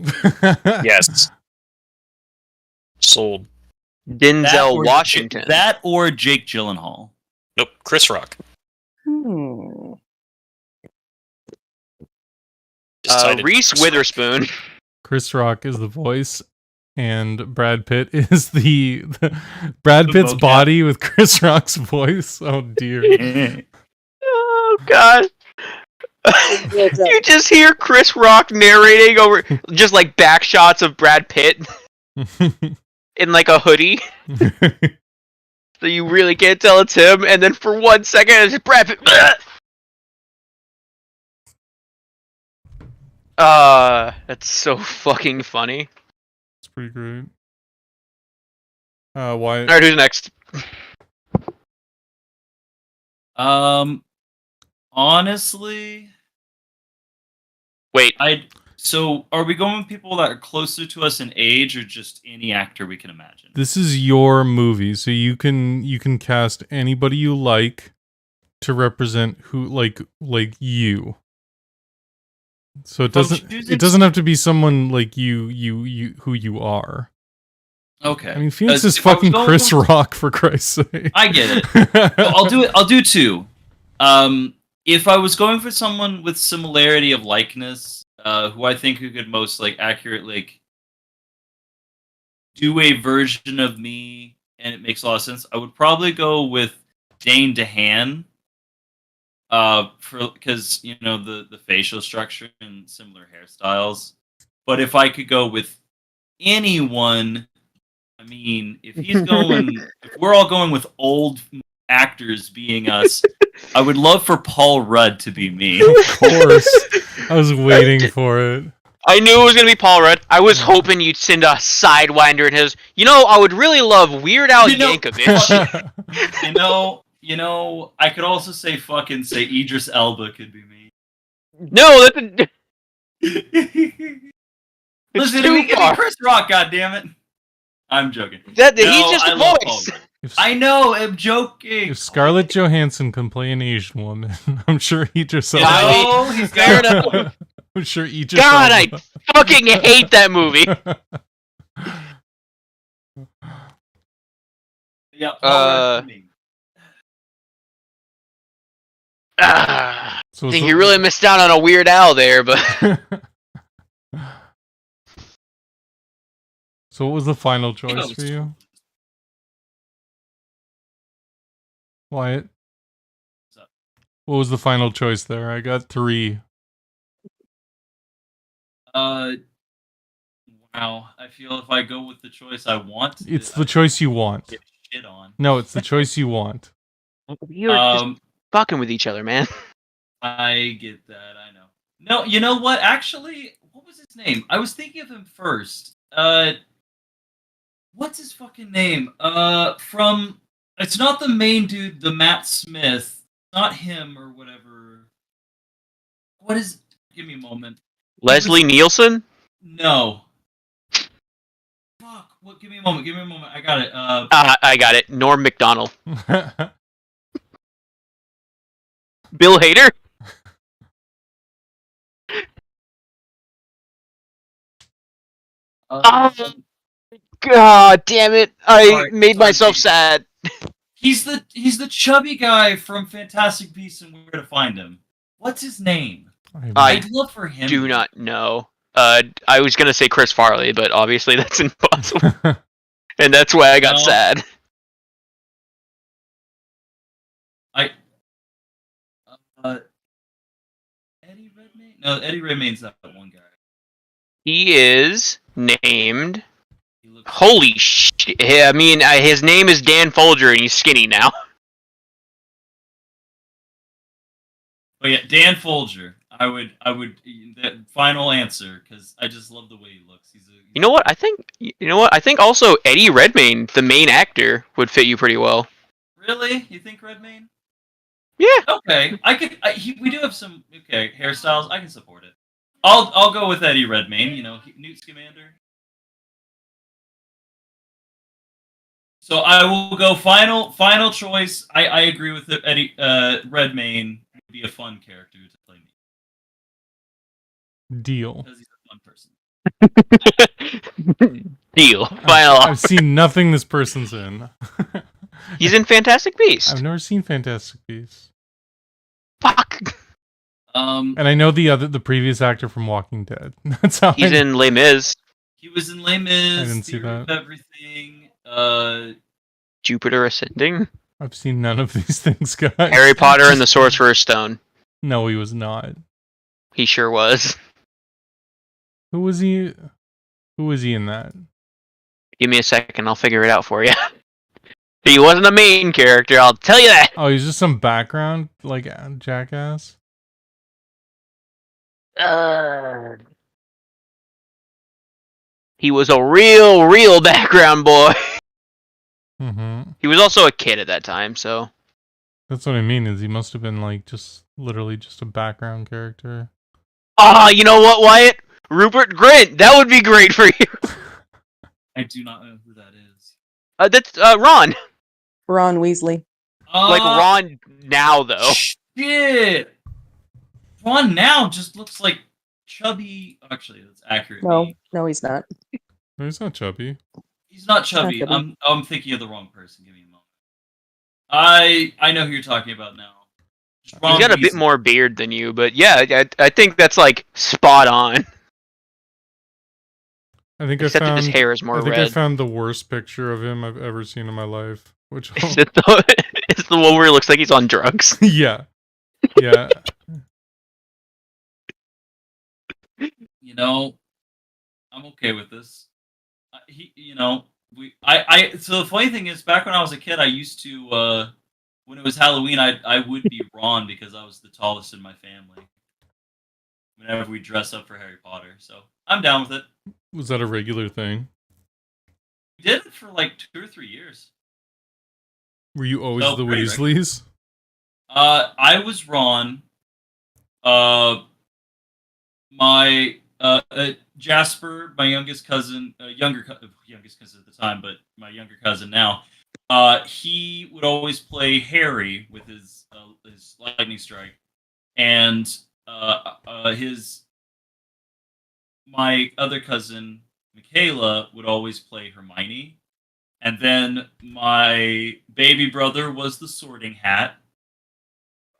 Yes. Sold. Denzel Washington. That or Jake Gyllenhaal. Nope, Chris Rock. Reese Witherspoon. Chris Rock is the voice, and Brad Pitt is the Brad Pitt's body with Chris Rock's voice. Oh dear. Oh god. You just hear Chris Rock narrating over just like back shots of Brad Pitt in like a hoodie. So you really can't tell it's him, and then for 1 second it's just Brad Pitt. That's so fucking funny. It's pretty great. Why? Alright, who's next? Honestly, wait. So, are we going with people that are closer to us in age, or just any actor we can imagine? This is your movie, so you can cast anybody you like to represent who like you. So it doesn't have to be someone like you who you are. Okay. I mean, Phoenix is fucking Chris Rock, for Christ's sake. I get it. I'll do two. If I was going for someone with similarity of likeness, who I think who could most accurately do a version of me, and it makes a lot of sense, I would probably go with Dane DeHaan. Because the facial structure and similar hairstyles. But if I could go with anyone, I mean, if we're all going with old actors being us, I would love for Paul Rudd to be me. Of course, I was waiting for it. I knew it was gonna be Paul Rudd. I was hoping you'd send a Sidewinder in his. I would really love Weird Al Yankovic. I could also say Idris Elba could be me. No, that's Listen, we can be Chris Rock, goddammit. I'm joking. He's just a voice. I know, I'm joking. If Scarlett Johansson can play an Asian woman, I'm sure Idris Elba. No, he's fair enough. I'm sure Idris God, Elba. I fucking hate that movie. Yeah, Paul Rudd for me. I think you really missed out on a Weird Al there, but So what was the final choice for you? Wyatt? What was the final choice there? I got 3. Wow. I feel if I go with the choice I want, It's the choice you want. Get shit on. No, it's the choice you want. you're just fucking with each other, man. I get that. I know. No, you know what? Actually, what was his name? I was thinking of him first. What's his fucking name? It's not the main dude, the Matt Smith. Not him or whatever. What is? Give me a moment. Leslie Nielsen? No. Fuck. What? Give me a moment. I got it. I got it. Norm Macdonald. Bill Hader? God damn it! I made myself sad. He's the chubby guy from Fantastic Beasts and Where to Find Him. What's his name? I'd love for him. Do not know. I was gonna say Chris Farley, but obviously that's impossible, and that's why I got sad. Eddie Redmayne? No, Eddie Redmayne's not that one guy. He is named. Holy shit! I mean, his name is Dan Folger, and he's skinny now. Oh yeah, Dan Folger. I would. That final answer because I just love the way he looks. You know what? I think also Eddie Redmayne, the main actor, would fit you pretty well. Really? You think Redmayne? Yeah. Okay, I could. We do have some hairstyles. I can support it. I'll go with Eddie Redmayne. Newt Scamander. So I will go final choice. I agree with Eddie Redmayne would be a fun character to play me Deal. because he's a fun person. Deal. Final. I've seen nothing this person's in. He's in Fantastic Beasts. I've never seen Fantastic Beasts. Fuck. And I know the previous actor from Walking Dead. That's how He's in Les Mis. He was in Les Mis. I didn't see Theory of that. Everything. Jupiter Ascending. I've seen none of these things, guys. Harry Potter and the Sorcerer's Stone. No, he was not. He sure was. Who was he? Who was he in that? Give me a second, I'll figure it out for you. He wasn't a main character, I'll tell you that. Oh, he's just some background, like jackass. He was a real background boy. Mm-hmm. He was also a kid at that time, so. That's what I mean. Is he must have been like just literally just a background character. Ah, you know what, Wyatt? Rupert Grint. That would be great for you. I do not know who that is. That's Ron. Ron Weasley. Like Ron now, though. Shit. Ron now just looks like chubby. Actually, that's accurate. No, he's not. No, he's not chubby. He's not chubby. Not chubby. I'm thinking of the wrong person. Give me a moment. I know who you're talking about now. He's got a bit more beard than you, but yeah, I think that's like spot on. I think Except I found. that his hair is more I think red. I found the worst picture of him I've ever seen in my life. Which Is it it's the one where it looks like he's on drugs? yeah. I'm okay with this. So the funny thing is, back when I was a kid, I used to, when it was Halloween, I would be Ron because I was the tallest in my family. Whenever we dress up for Harry Potter, so I'm down with it. Was that a regular thing? We did it for like 2 or 3 years. Were you always So, the pretty Weasleys? I was Ron. My Jasper, my youngest cousin, youngest cousin at the time, but my younger cousin now. He would always play Harry with his lightning strike, and my other cousin Michaela would always play Hermione, and then my baby brother was the Sorting Hat,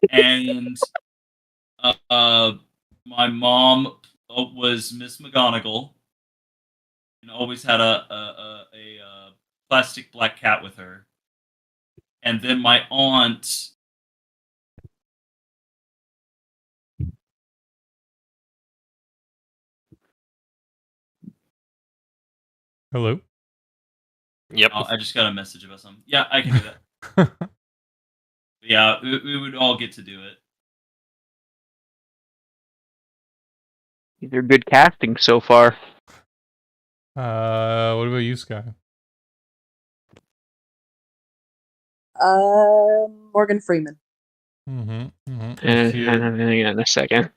and my mom was Miss McGonagall, and always had a plastic black cat with her, and then my aunt. Hello? Yep. Oh, I just got a message about something. Yeah, I can do that. Yeah, we would all get to do it. These are good casting so far. What about you, Sky? Morgan Freeman. In a second.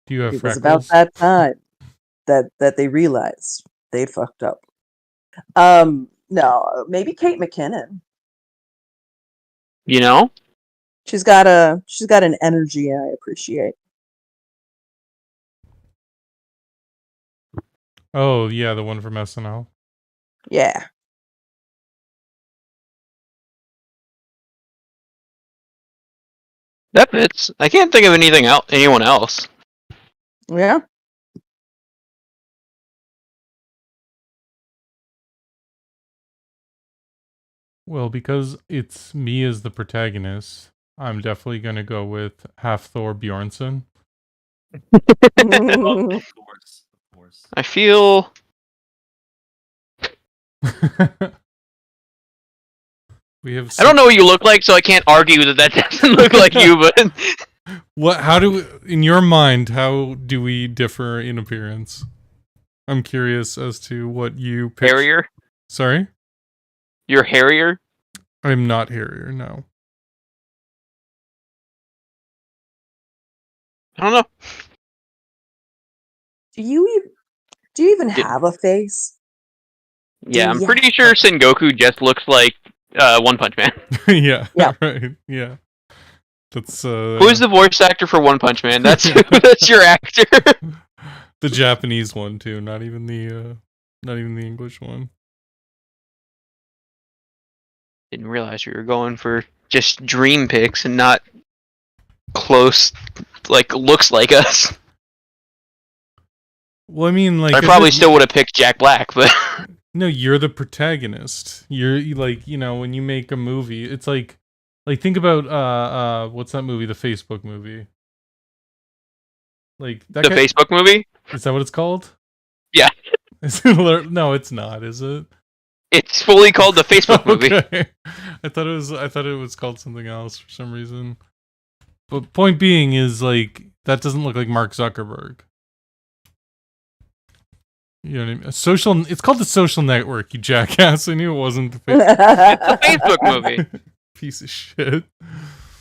Do you have It was freckles? about that time that they realized they fucked up. No, maybe Kate McKinnon. You know? She's got an energy I appreciate. Oh, yeah, the one from SNL. Yeah. That fits. I can't think of anyone else. Yeah. Well, because it's me as the protagonist, I'm definitely going to go with half Thor Bjornsson. Of course. I feel We have. I don't know what you look like, so I can't argue that doesn't look like you. But What? How do in your mind? How do we differ in appearance? I'm curious as to what you picture. Harrier, Sorry, you're Harrier. I'm not Harrier. No. I don't know. Do you even Yeah. have a face? Yeah, I'm Yeah. pretty sure Sengoku just looks like One Punch Man. Yeah. Yeah. Right. Yeah. That's Who is the voice actor for One Punch Man? That's that's your actor. the Japanese one too. Not even the English one. Didn't realize we were going for just dream picks and not close, like looks like us. Well, I mean, like I probably still would have picked Jack Black, but no, you're the protagonist. You're like, when you make a movie, it's like think about what's that movie? The Facebook movie. Like that the guy, Facebook movie. is that what it's called? Yeah. No, it's not, is it? It's fully called the Facebook movie. Okay. I thought it was called something else for some reason. But point being is like that doesn't look like Mark Zuckerberg. You know what I mean? It's called The Social Network, you jackass. I knew it wasn't the It's a Facebook movie. Piece of shit.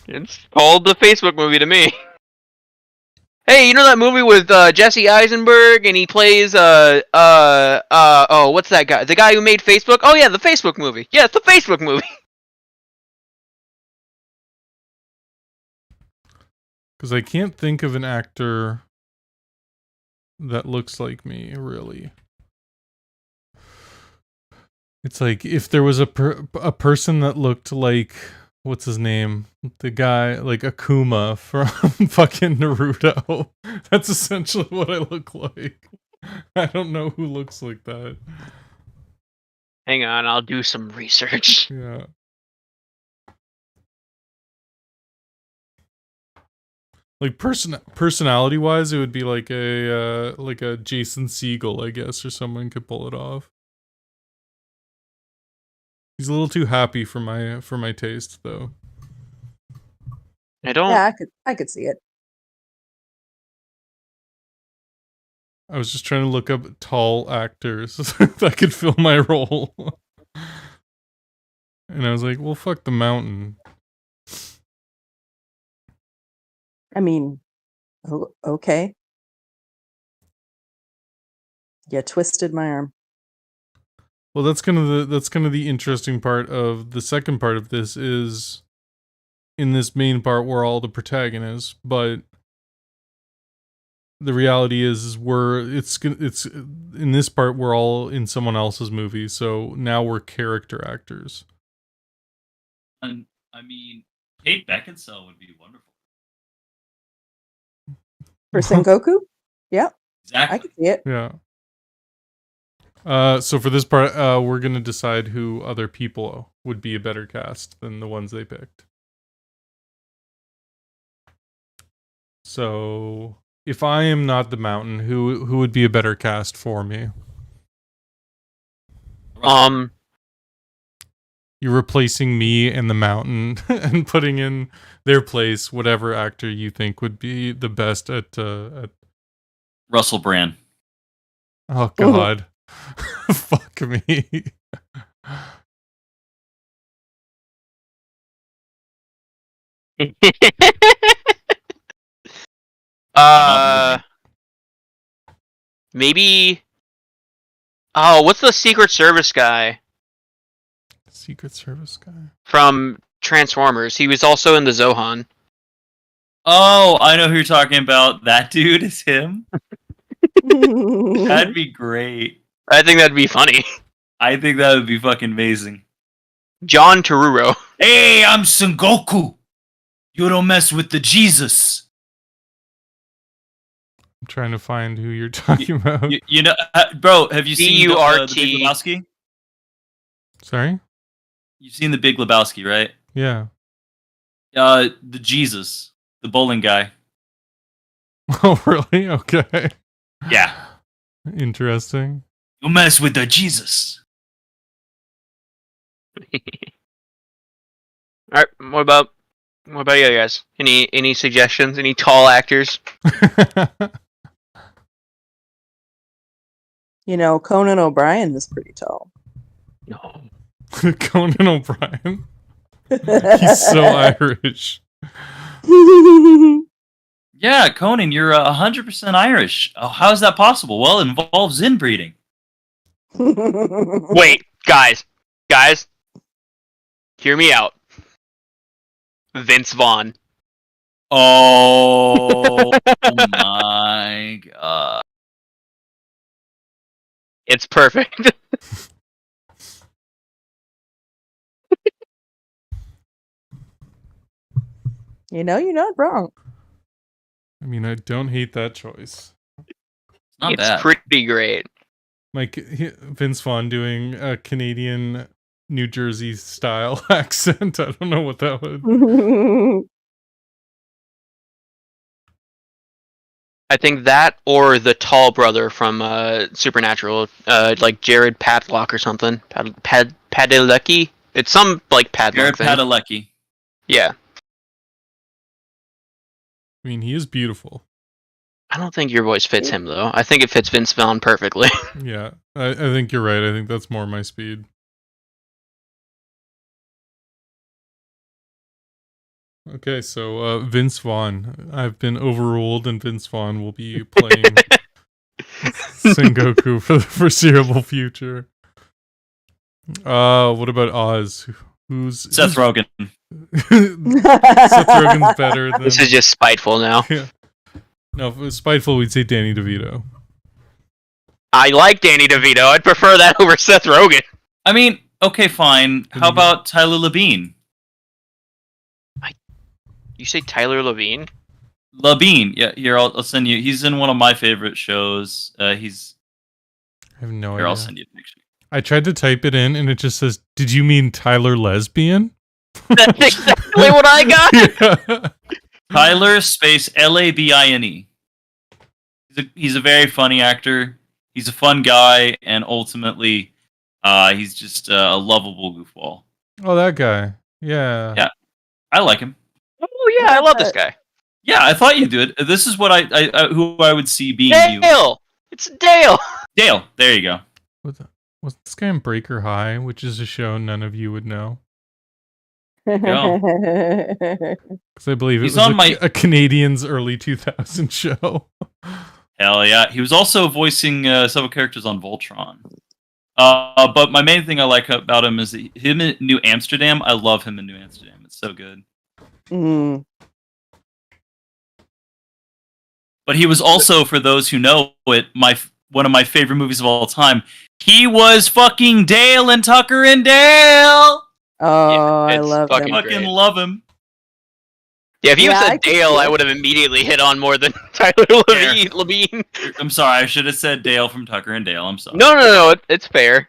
It's called the Facebook movie to me. Hey, you know that movie with Jesse Eisenberg and he plays oh, what's that guy? The guy who made Facebook? Oh yeah, the Facebook movie. Yeah, it's the Facebook movie. Because I can't think of an actor that looks like me, really. It's like if there was a person that looked like, what's his name? The guy, like Akuma from fucking Naruto. That's essentially what I look like. I don't know who looks like that. Hang on, I'll do some research. Yeah. Like personality wise, it would be like a Jason Segel, I guess, or someone could pull it off. He's a little too happy for my taste, though. I don't. Yeah, I could see it. I was just trying to look up tall actors that could fill my role, and I was like, "Well, fuck the mountain." I mean, okay. You twisted my arm. Well, that's kind of the interesting part of the second part of this is in this main part we're all the protagonists, but the reality is it's in this part we're all in someone else's movie, so now we're character actors. And I mean, Kate Beckinsale would be wonderful. For Sengoku? Yeah, Exactly. I could see it. Yeah. So for this part, we're gonna decide who other people would be a better cast than the ones they picked. So if I am not the mountain, who would be a better cast for me? You're replacing me and the mountain and putting in their place whatever actor you think would be the best at Russell Brand. Oh god. Fuck me. Maybe. Oh, what's the Secret Service guy Secret Service guy. from Transformers? He was also in the Zohan. Oh, I know who you're talking about. That dude is him. That'd be great. I think that'd be funny. I think that would be fucking amazing. John Turturro. Hey, I'm Sengoku. You don't mess with the Jesus. I'm trying to find who you're talking about. You know, bro, have you seen the D-U-R-T. Big Lebowski? Sorry? You've seen the Big Lebowski, right? Yeah. The Jesus, the bowling guy. Oh, really? Okay. Yeah. Interesting. You mess with the Jesus. All right. What about you guys? Any suggestions? Any tall actors? You know, Conan O'Brien is pretty tall. No. Conan O'Brien. He's so Irish. Yeah, Conan, you're 100% Irish. Oh, how is that possible? Well, it involves inbreeding. Wait, guys, hear me out. Vince Vaughn. Oh my god. It's perfect. You know, you're not wrong. I mean, I don't hate that choice. Not It's bad. pretty great. Like Vince Vaughn doing a Canadian New Jersey style accent. I don't know what that would. I think that or the tall brother from Supernatural, like Jared Padlock or something. Padalecki? It's some like Jared Padlock thing. Padalecki. Yeah. I mean, he is beautiful. I don't think your voice fits him though. I think it fits Vince Vaughn perfectly. Yeah, I think you're right. I think that's more my speed. Okay, so Vince Vaughn. I've been overruled, and Vince Vaughn will be playing Sengoku for the foreseeable future. What about Oz? Who's Seth Rogen. Seth Rogen's better than. This is just spiteful now. Yeah. No, if it was spiteful, we'd say Danny DeVito. I like Danny DeVito. I'd prefer that over Seth Rogen. I mean, okay, fine. How about Tyler Labine? You say Tyler Levine? Labine, yeah. Here, I'll send you. He's in one of my favorite shows. He's. I have no Here, idea. I'll send you a picture. I tried to type it in, and it just says, "Did you mean Tyler Lesbian?" That's exactly what I got. Yeah. Tyler space Labine. He's a very funny actor. He's a fun guy, and ultimately, he's just a lovable goofball. Oh, that guy. Yeah. Yeah. I like him. Oh yeah, I love this guy. Yeah, I thought you did. This is what who I would see being you. Dale! It's Dale! Dale, there you go. Was this guy in Breaker High, which is a show none of you would know? Go. Because I believe it He's was on a Canadian's early 2000 show. Hell yeah. He was also voicing several characters on Voltron. But my main thing I like about him is him in New Amsterdam. I love him in New Amsterdam. It's so good. Mm. But he was also, for those who know it, one of my favorite movies of all time. He was fucking Dale and Tucker and Dale. Oh, I it's love fucking him. Fucking great. love him. Yeah, if you Yeah, I said can Dale, see I it. would have immediately hit on more than Tyler Levine. I'm sorry. I should have said Dale from Tucker and Dale. I'm sorry. No, it's fair.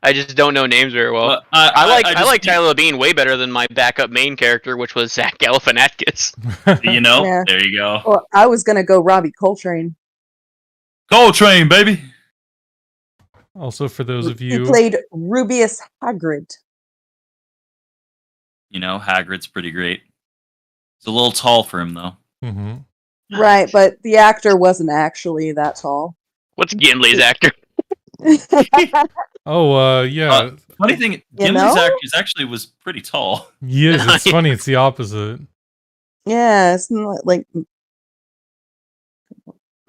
I just don't know names very well. I like Tyler Levine way better than my backup main character, which was Zach Galifianakis. You know? Yeah. There you go. Well, I was gonna go Robbie Coltrane. Coltrane, baby. Also, for those of He you, played Rubius Hagrid. You know, Hagrid's pretty great. It's a little tall for him, though. Mhm. Right, but the actor wasn't actually that tall. What's Gimli's actor? Yeah, Funny thing, Gimli's actor actually was pretty tall. he is. It's funny. It's the opposite. Yeah, it's not like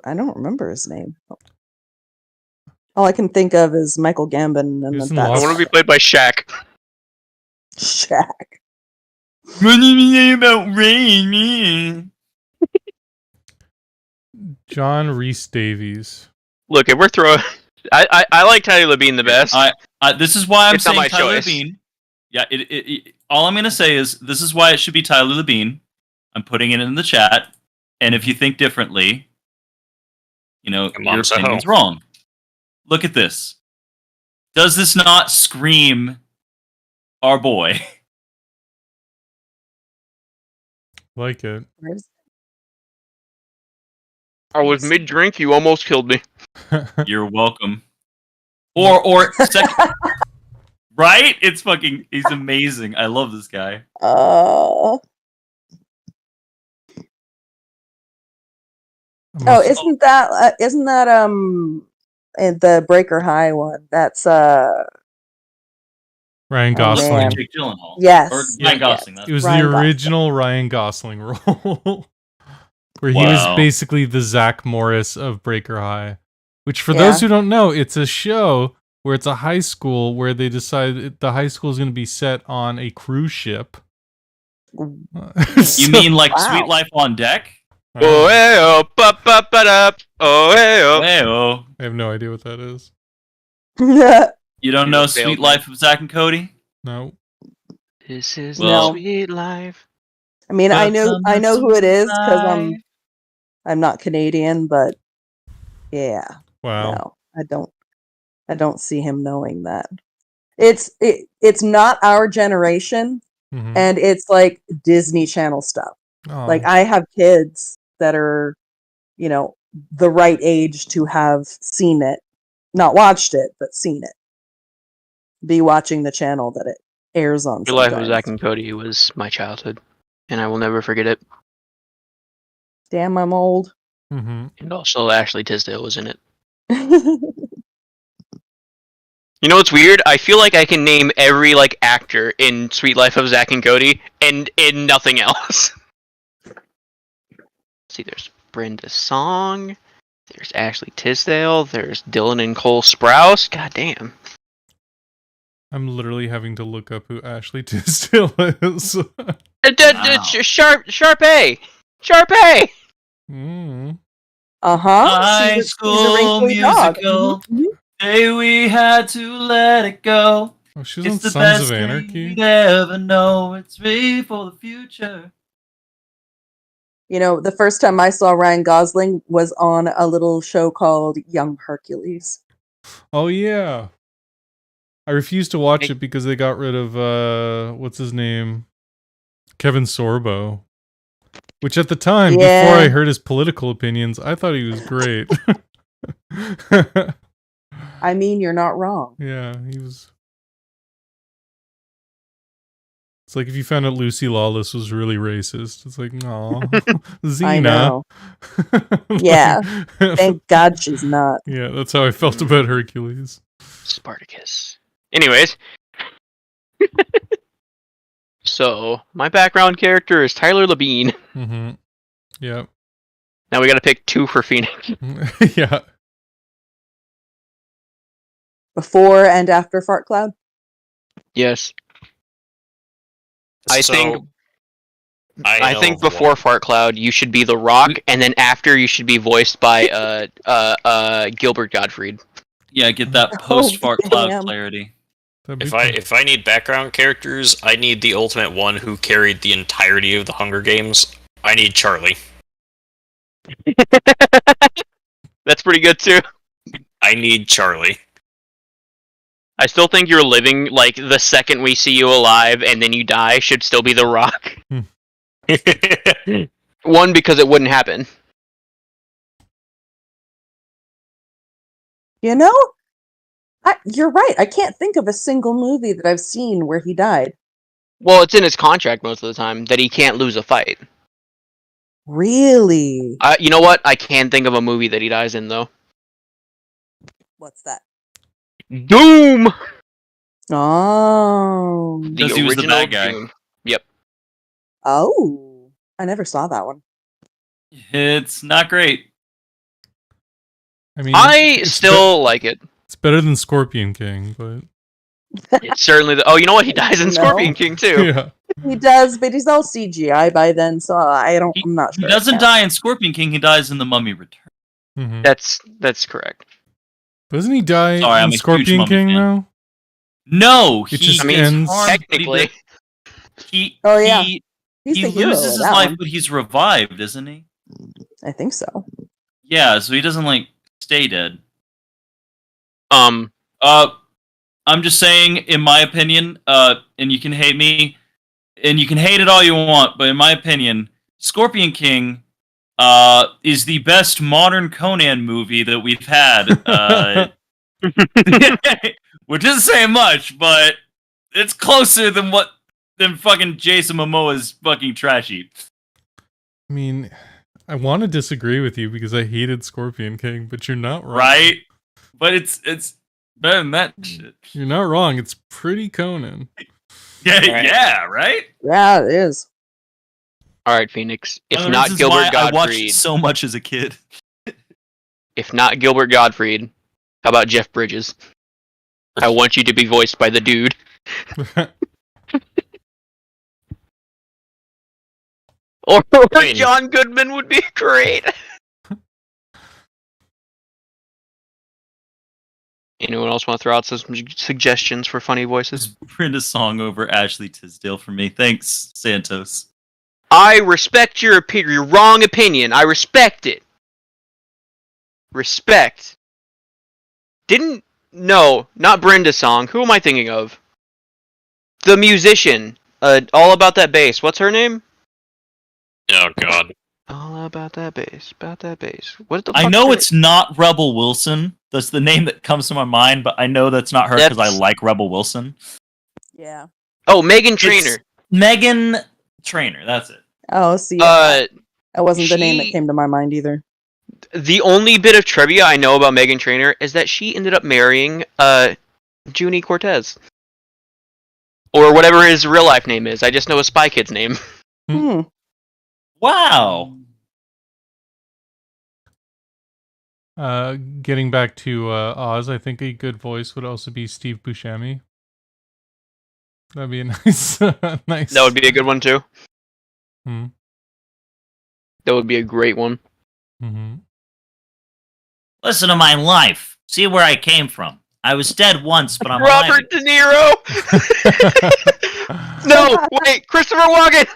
I don't remember his name. All I can think of is Michael Gambon, and He was in that's I Lost- want to be played by Shaq. Shaq. About rain. John Rhys Davies. Look, if we're throwing, I like Tyler Levine the best. This is why I'm It's not saying my Tyler choice. Labine. Yeah, all I'm gonna say is this is why it should be Tyler Labine. I'm putting it in the chat, and if you think differently, you know your opinion's wrong. Look at this. Does this not scream our boy? Like it. I was mid-drink, you almost killed me. You're welcome. Or second, Right? It's fucking. He's amazing. I love this guy. Oh, isn't that the Breaker High one? That's Ryan Oh, Gosling. man. Jake Gyllenhaal. Yes. Or Yeah. Ryan Gosling. Yes. It was Ryan the Gosling. original Ryan Gosling role, where he was Wow. basically the Zach Morris of Breaker High. Which, for Yeah. those who don't know, it's a show where it's a high school where they decide the high school is going to be set on a cruise ship. You mean like Wow. Sweet Life on Deck? Oh, hey, oh, ba, ba, ba, da. Oh, hey, oh. Hey-oh. I have no idea what that is. You don't You know failed Sweet me. Life of Zach and Cody? No. This is Well- the sweet life. I mean, I What's know on who it is because life? I'm not Canadian, but yeah, Wow. no, I don't see him knowing that. It's not our generation, Mhm. and it's like Disney Channel stuff. Aw. Like I have kids that are, the right age to have seen it, not watched it, but seen it. Be watching the channel that it airs on. Your life of sometimes. Zack and Cody was my childhood, and I will never forget it. Damn, I'm old. Mhm. And also, Ashley Tisdale was in it. You know what's weird? I feel like I can name every actor in Sweet Life of Zack and Cody, and in nothing else. See, there's Brenda Song, there's Ashley Tisdale, there's Dylan and Cole Sprouse. God damn. I'm literally having to look up who Ashley Tisdale is. Wow. Sharp A! Sharp A! Mm. High He's a School wrinkly dog. Musical. Mhm. Day we had to let it go. Oh, she was on It's the Sons best of thing Anarchy. you'd ever know. It's free for the future. The first time I saw Ryan Gosling was on a little show called Young Hercules. Oh yeah. I refused to watch it because they got rid of what's his name? Kevin Sorbo. Which at the time, before I Yeah. heard his political opinions, I thought he was great. I mean, you're not wrong. Yeah, he was. It's like if you found out Lucy Lawless was really racist. It's like, no, Xena. I know. Like- Yeah. Thank God she's not. Yeah, that's how I felt about Hercules. Spartacus. Anyways. So, my background character is Tyler Labine. Mm-hmm. Yeah. Now we gotta pick two for Phoenix. Yeah. Before and after Fart Cloud? Yes. I think know think of before one. Fart Cloud you should be The Rock, and then after you should be voiced by Gilbert Gottfried. Yeah, get that Oh, post fart cloud damn. clarity. That'd be If I need background characters, I need the ultimate one who carried the entirety of the Hunger Games. I need Charlie. That's pretty good too. I need Charlie. I still think you're living the second we see you alive and then you die should still be The Rock. One, because it wouldn't happen. You're right. I can't think of a single movie that I've seen where he died. Well, it's in his contract most of the time that he can't lose a fight. Really? You know what? I can think of a movie that he dies in though. What's that? Doom. Oh. The Because he was the original bad guy. Doom. Yep. Oh. I never saw that one. It's not great. I mean, I it's still like it. it's better than Scorpion King, but It's certainly oh, you know what? He dies in No. Scorpion King too. yeah. He does, but he's all CGI by then, so I'm not He sure. doesn't die in Scorpion King, he dies in The Mummy Return. Mhm. That's correct. Doesn't he die Sorry, I'm in a huge Scorpion Mummy King fan. though? No, It he just I mean, ends- harmed, but Technically, Oh, yeah. he He's the hero loses of his that life, one. but he's revived, isn't he? I think so. Yeah, so he doesn't stay dead. um, I'm just saying, in my opinion, and you can hate me, and you can hate it all you want, but in my opinion, Scorpion King is the best modern Conan movie that we've had. Which isn't saying much, but It's closer than fucking Jason Momoa's fucking trash heap. I mean, I want to disagree with you because I hated Scorpion King, but you're not wrong. Right? But it's better than that shit. You're not wrong. It's pretty Conan. Yeah, Right. yeah, right? Yeah, it is. All right, Phoenix. If One of the not reasons Gilbert why I watched Gottfried, so much as a kid. if not Gilbert Gottfried, how about Jeff Bridges? I want you to be voiced by the dude. Or I mean- John Goodman would be great. Anyone else want to throw out some suggestions for funny voices? Just print a song over Ashley Tisdale for me. Thanks, Santos. I respect your wrong opinion. I respect it. Respect. No, not Brenda's song. Who am I thinking of? The musician. All About That Bass. What's her name? Oh god. All About That Bass. About That Bass. What the I fuck's know her- it's not Rebel Wilson. That's the name that comes to my mind, but I know that's not her because I That's- like Rebel Wilson. Yeah. Oh, Megan Trainor. Megan Trainor, that's it. Oh, see, Uh, that wasn't the name that she- came to my mind either. the only bit of trivia I know about Megan Trainor is that she ended up marrying Junie Cortez. Or whatever his real life name is. I just know his Spy Kid's name. Hmm. Wow. Getting back to Oz, I think a good voice would also be Steve Buscemi. That'd be a nice, nice. That would be a good one too. Hmm. That would be a great one. Mm-hmm. Listen to my life. See where I came from. I was dead once, but I'm Robert De Niro! No, wait, Christopher Walken!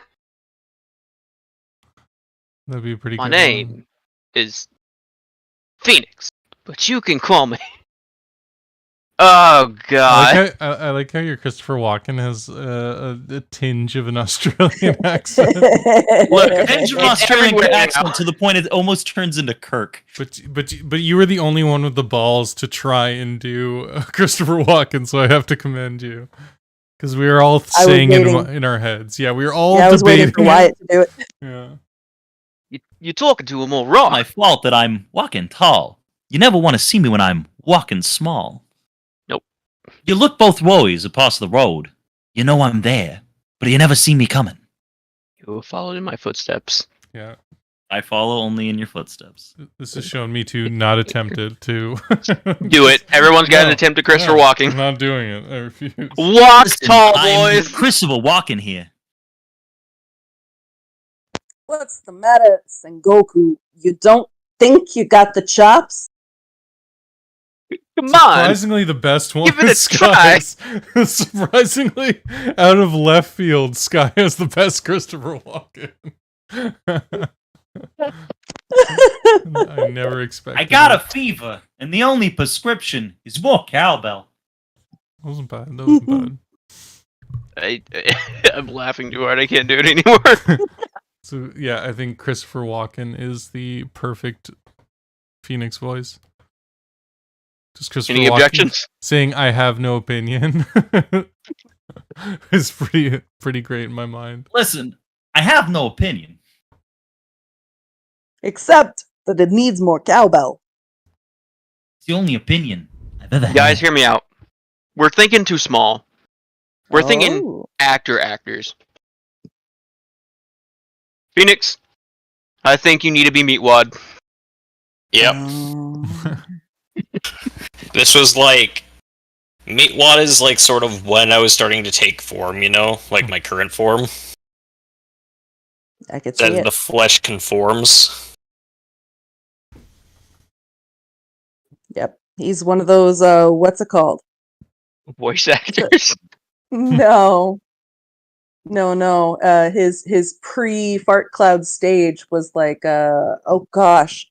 That'd be a pretty My good name one. is Phoenix, but you can call me. Oh god. I like how your Christopher Walken has a tinge of an Australian accent. Look, Edge of It's Australian everywhere now. accent to the point it almost turns into Kirk. But you were the only one with the balls to try and do Christopher Walken, so I have to commend you. Because we were all I was saying waiting. in our heads. Yeah, we were all Yeah, I was debating. waiting for Wyatt to do it. Yeah. You're talking to him all wrong. My fault that I'm walking tall. You never want to see me when I'm walking small. Nope. You look both ways across the road. You know I'm there, but you never see me coming. You have followed in my footsteps. Yeah. I follow only in your footsteps. This has shown me to not attempt it to Do it. Everyone's got an No, attempt at Christopher no, Walken. I'm not doing it. I refuse. Walk Listen, tall, I'm boys. Christopher Walken here. What's the matter, Sengoku? You don't think you got the chops? Come on. Surprisingly, the best one Give it a is Sky's. Surprisingly, out of left field, Sky has the best Christopher Walken. I never expected. I got a it. fever, and the only prescription is more cowbell. That wasn't bad. That wasn't bad. I'm laughing too hard. I can't do it anymore. So yeah, I think Christopher Walken is the perfect Phoenix voice. Just Christopher Any Walken objections? saying "I have no opinion" is pretty great in my mind. Listen, I have no opinion. Except that it needs more cowbell. It's the only opinion I've ever had. Guys, hear me out. We're thinking too small. We're thinking Oh. actors. Phoenix, I think you need to be Meatwad. Yep. Oh. This was like Meatwad is like sort of when I was starting to take form, you know? Like my current form. I could see As it. the flesh conforms. Yep. He's one of those, what's it called? Voice actors. No. No. His pre-fart cloud stage was like, oh gosh.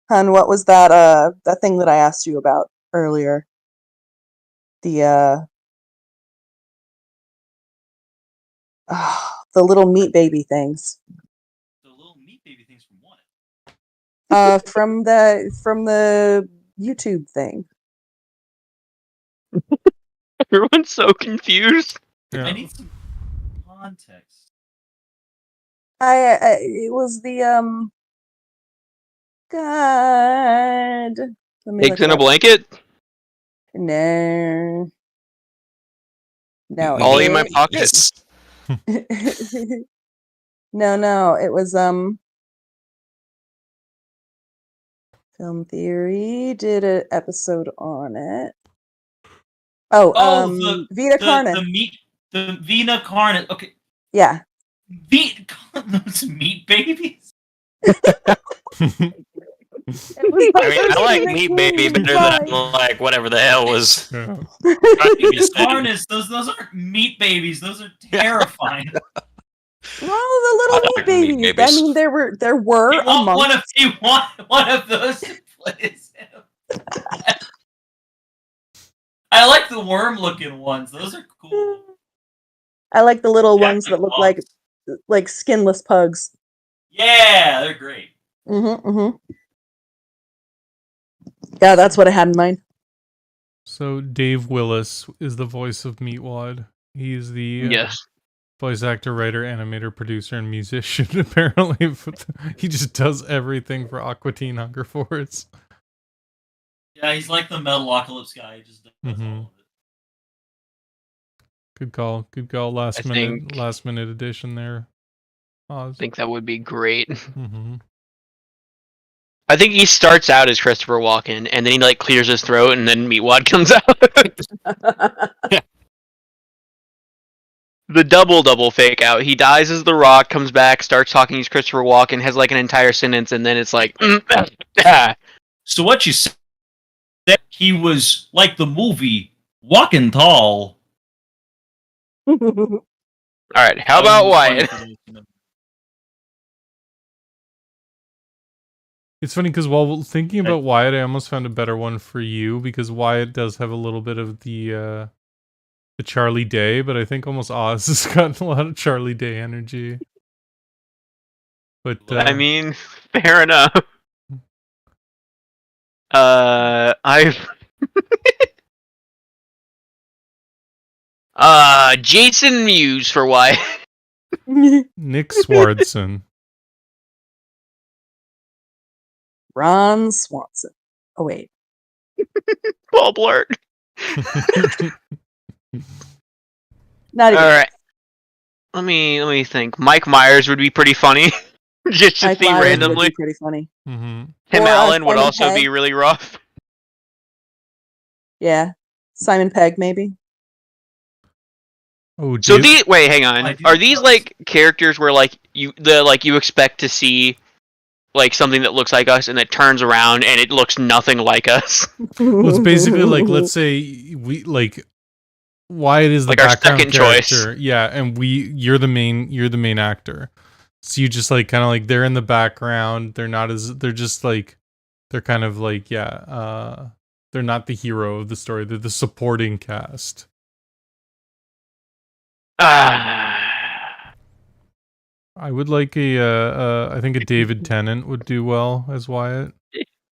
Hun, what was that thing that I asked you about earlier? The little meat baby things. The little meat baby things from what? From the YouTube thing. Everyone's so confused. I Yeah. need some context. It was the God. Let me Pigs look in it a up. blanket. No. No, Ollie in my pocket. Yes. no, it was Film Theory did an episode on it. Oh, Vita Carne. The Vina Carne. Okay, Yeah. those meat babies. It was I mean, I like Meat Baby better than I like whatever the hell was Yeah. trying to be said. Carnes, those aren't meat babies. Those are terrifying. Well, the little I meat like meat babies. I babies. mean, there were You want amongst. one of those to place him. I like the worm-looking ones. Those are cool. I like the little Yeah, ones they're that look like skinless pugs. Yeah, they're great. Yeah, that's what I had in mind. So Dave Willis is the voice of Meatwad. He's the Yes. voice actor, writer, animator, producer, and musician. Apparently, he just does everything for Aqua Teen Hunger Force. Yeah, he's like the Metalocalypse guy. He just does all of it. Good call. Good call. Last minute addition there. I think that would be great. Mm-hmm. I think he starts out as Christopher Walken, and then he like clears his throat, and then Meatwad comes out. The double fake out. He dies as The Rock, comes back, starts talking. He's Christopher Walken, has like an entire sentence, and then it's like. So what you said? That he was like the movie Walking Tall. All right, how about Wyatt? It's funny because while thinking about Wyatt, I almost found a better one for you because Wyatt does have a little bit of the Charlie Day, but I think almost Oz has got a lot of Charlie Day energy. But I mean, fair enough. I've Jason Mewes for Wyatt. Nick Swardson. Ron Swanson. Oh wait. Paul Blart. Not even. All right. Let me think. Mike Myers would be pretty funny. Just to Mike see Myers randomly. would be pretty funny. Mm-hmm. Tim Or, Allen would Simon also be Pegg. really rough. Yeah. Simon Pegg, maybe. Oh, So Dave- wait, hang on. Are these like characters where like you expect to see like something that looks like us and it turns around and it looks nothing like us? well, it's basically like, let's say we like Wyatt is the Like our background second character, choice. yeah, and you're the main actor. So you just like kind of like they're in the background. They're just like they're kind of like they're not the hero of the story. They're the supporting cast. Ah. I would like I think a David Tennant would do well as Wyatt.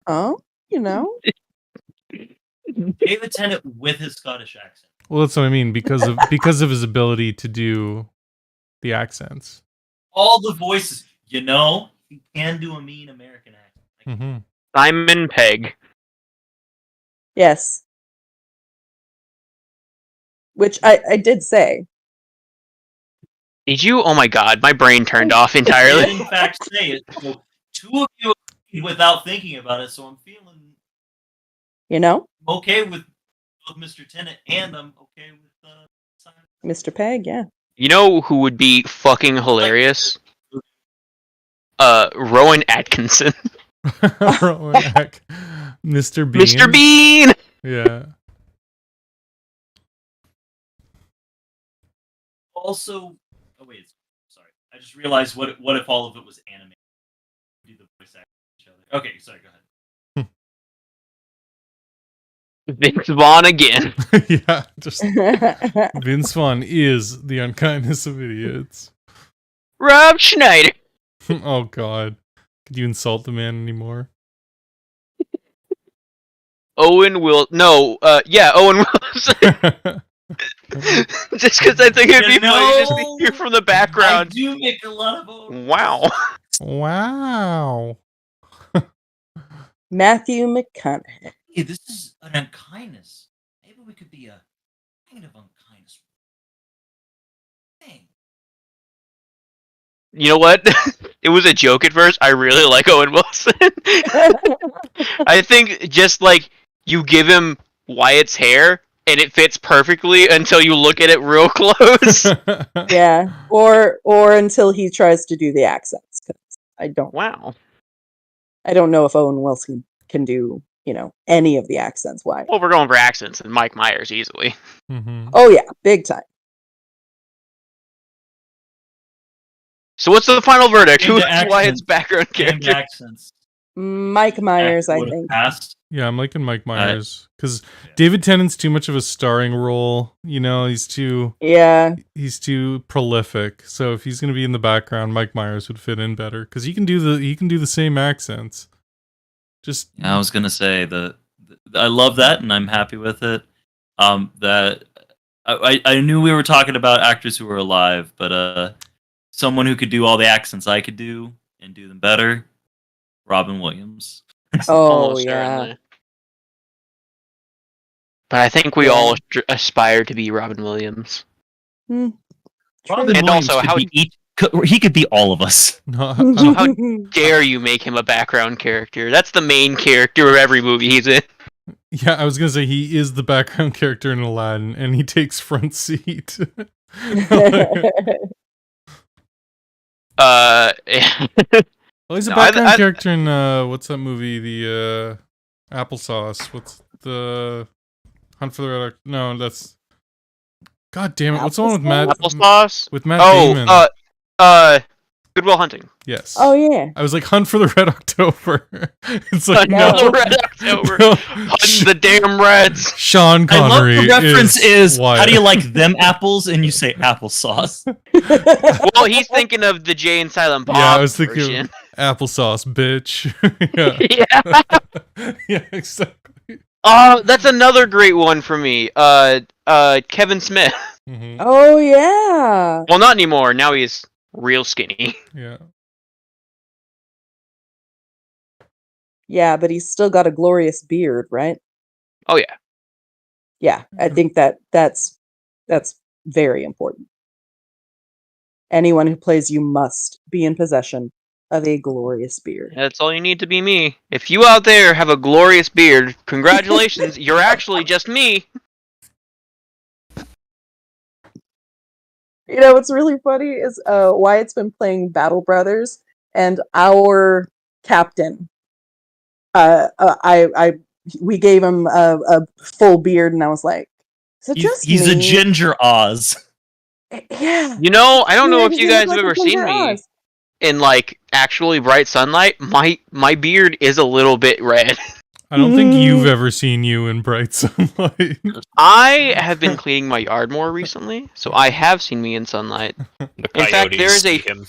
Oh, you know. David Tennant with his Scottish accent. Well, that's what I mean because of his ability to do the accents. All the voices. You know, he can do a mean American accent. Mm-hmm. Simon Pegg. Yes. Which I did say. Did you? Oh my god, my brain turned off I entirely. did in fact say it. So two of you agreed without thinking about it, so I'm feeling You know? okay with both Mr. Tennant and I'm okay with Simon. Mr. Pegg, yeah. You know who would be fucking hilarious? Rowan Atkinson. Mr. Bean. Mr. Bean! Yeah. Also, oh wait, sorry. I just realized what if all of it was animated? Do the voice acting each other. Okay, sorry, go ahead. Vince Vaughn again. Yeah, just Vince Vaughn is the unkindness of idiots. Rob Schneider. Oh god. Could you insult the man anymore? Owen Wilson. Just because I think it'd be funny just to know, hear from the I background. do make a lot of Owen. Wow. Wow. Matthew McConaughey. Hey, this is an unkindness. Maybe we could be a kind of unkindness thing. You know what? It was a joke at first. I really like Owen Wilson. I think just like you give him Wyatt's hair and it fits perfectly until you look at it real close. Yeah, or until he tries to do the accents. 'Cause I don't Wow. know if Owen Wilson can do any of the accents. Why? Well, we're going for accents and Mike Myers easily. Mhm. Oh yeah, big time. So what's the final verdict? Came Who to is accents. Wyatt's background Damn character? accents. Mike Myers, I Would have think. passed. Yeah, I'm liking Mike Myers because David Tennant's too much of a starring role. He's too Yeah, prolific. So if he's gonna be in the background, Mike Myers would fit in better because he can do the same accents. Just I was gonna say I love that, and I'm happy with it. That I knew we were talking about actors who were alive, but someone who could do all the accents I could do and do them better, Robin Williams. oh Almost yeah. certainly. But I think we Yeah. all aspire to be Robin Williams. Robin And Williams also, could how- be he could be all of us. no, So how dare you make him a background character? That's the main character of every movie he's in. yeah, I was gonna say he is the background character in Aladdin, and he takes front seat. Uh, Well, he's a No, I- background I- character in what's that movie? The Applesauce. What's the Hunt for the Red? No, that's. God damn it! What's the one with Matt? Applesauce. With Matt Damon. Good Will Hunting. Yes. Oh yeah. I was like Hunt for the Red October. It's like Another no. Red October. No. Hunting the damn Reds. Sean I love Connery. the reference is Wyatt. how do you like them apples? And you say applesauce. Well, he's thinking of the Jay and Silent Bob Yeah, I was thinking version. applesauce, bitch. Yeah. Yeah. Yeah, exactly. Oh, that's another great one for me. Kevin Smith. Hmm. Oh yeah. Well, not anymore. Now he's real skinny. Yeah. Yeah, but he's still got a glorious beard, right? Oh yeah. Yeah, I think that's very important. Anyone who plays you must be in possession of a glorious beard. That's all you need to be me. If you out there have a glorious beard, congratulations, you're actually just me. You know what's really funny is Wyatt's been playing Battle Brothers, and our captain, we gave him a full beard, and I was like, "Is it just He's a me?" Ginger Oz. Yeah. You know, I don't know Yeah, if he you looked guys have like a ever seen Ginger me Oz. in like actually bright sunlight. My beard is a little bit red. I don't think you've ever seen you in bright sunlight. I have been cleaning my yard more recently, so I have seen me in sunlight. The In fact, coyotes there is a- see him.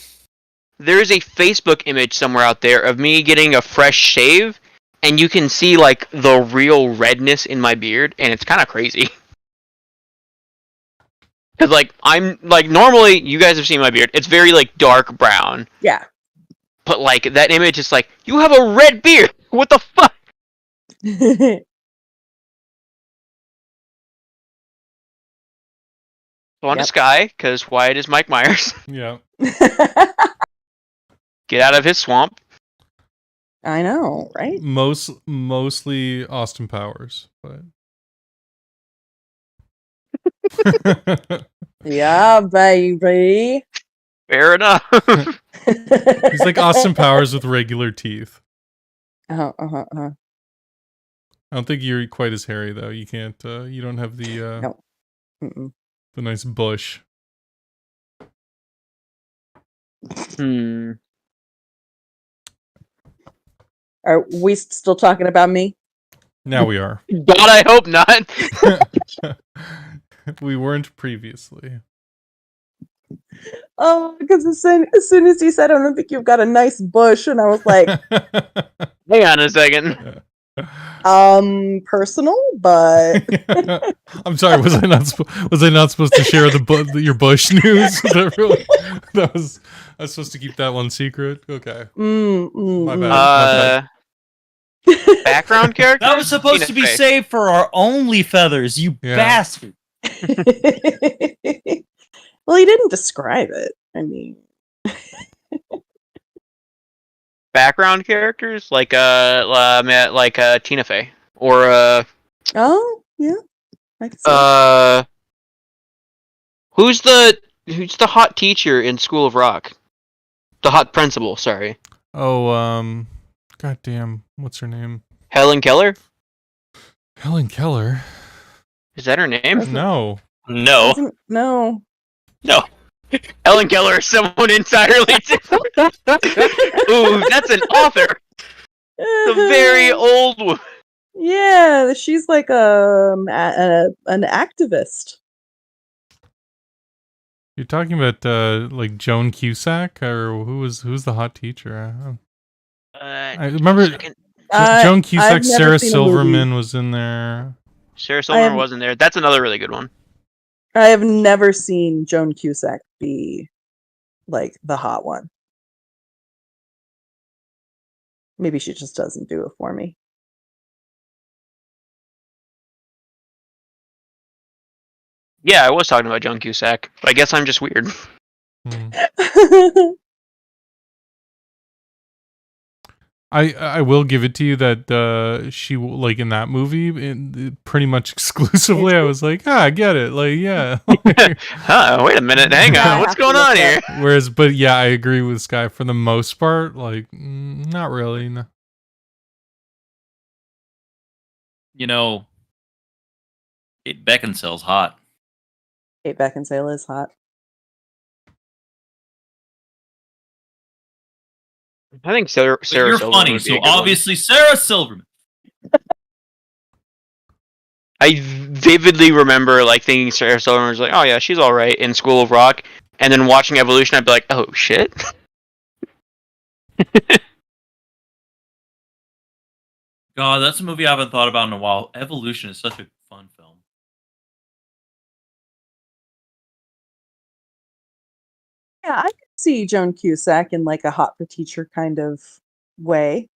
There is a Facebook image somewhere out there of me getting a fresh shave, and you can see like the real redness in my beard, and it's kind of crazy. Cause like I'm like normally you guys have seen my beard. It's very like dark brown, Yeah. but like that image is like you have a red beard. What the fuck? On to Yep. Sky, because Wyatt is Mike Myers. Yeah. Get out of his swamp. I know, right? Mostly Austin Powers, but Yeah, baby. Fair enough. he's like Austin Powers with regular teeth. Uh-huh. I don't think you're quite as hairy though. You can't. You don't have the No. Mm-mm. the nice bush. Are we still talking about me? Now we are. God, I hope not. We weren't previously. Oh, because as soon as he said, "I don't think you've got a nice bush," and I was like, Hang on a second. Personal, but I'm sorry. Was I not supposed to share your Bush news with everyone? I was supposed to keep that one secret. Okay, my bad. Background character? That was supposed Tina to be Fey. saved for our only feathers, you Yeah. bastard. Well, he didn't describe it. I mean, Background characters like Tina Fey or oh yeah, I can see it. who's the hot teacher in School of Rock? The hot principal, sorry. Oh, goddamn, what's her name? Helen Keller? Helen Keller. Is that her name? No. No. No. No. Helen Keller is someone entirely different. Ooh, that's an author. The very old one. Yeah, she's like an activist. You're talking about like Joan Cusack, or who's the hot teacher? I remember Joan Cusack. I've never Sarah seen a movie. Silverman was in there. Sarah Silverman wasn't there. That's another really good one. I have never seen Joan Cusack be like the hot one. Maybe she just doesn't do it for me. Yeah, I was talking about Joan Cusack. I guess I'm just weird. I will give it to you that she, like, in that movie, pretty much exclusively, I was like, I get it, like, yeah. Huh, wait a minute, hang on, what's going on here? Whereas, but yeah, I agree with Sky for the most part, like, not really. No. You know, Kate Beckinsale's hot. Kate Beckinsale is hot. I think Sarah You're Silverman funny, would be so a good one. obviously Sarah Silverman. I vividly remember like thinking Sarah Silverman was like, oh yeah, she's all right in School of Rock, and then watching Evolution, I'd be like, oh shit. God, that's a movie I haven't thought about in a while. Evolution is such a fun film. Yeah, I could see Joan Cusack in like a hot for teacher kind of way.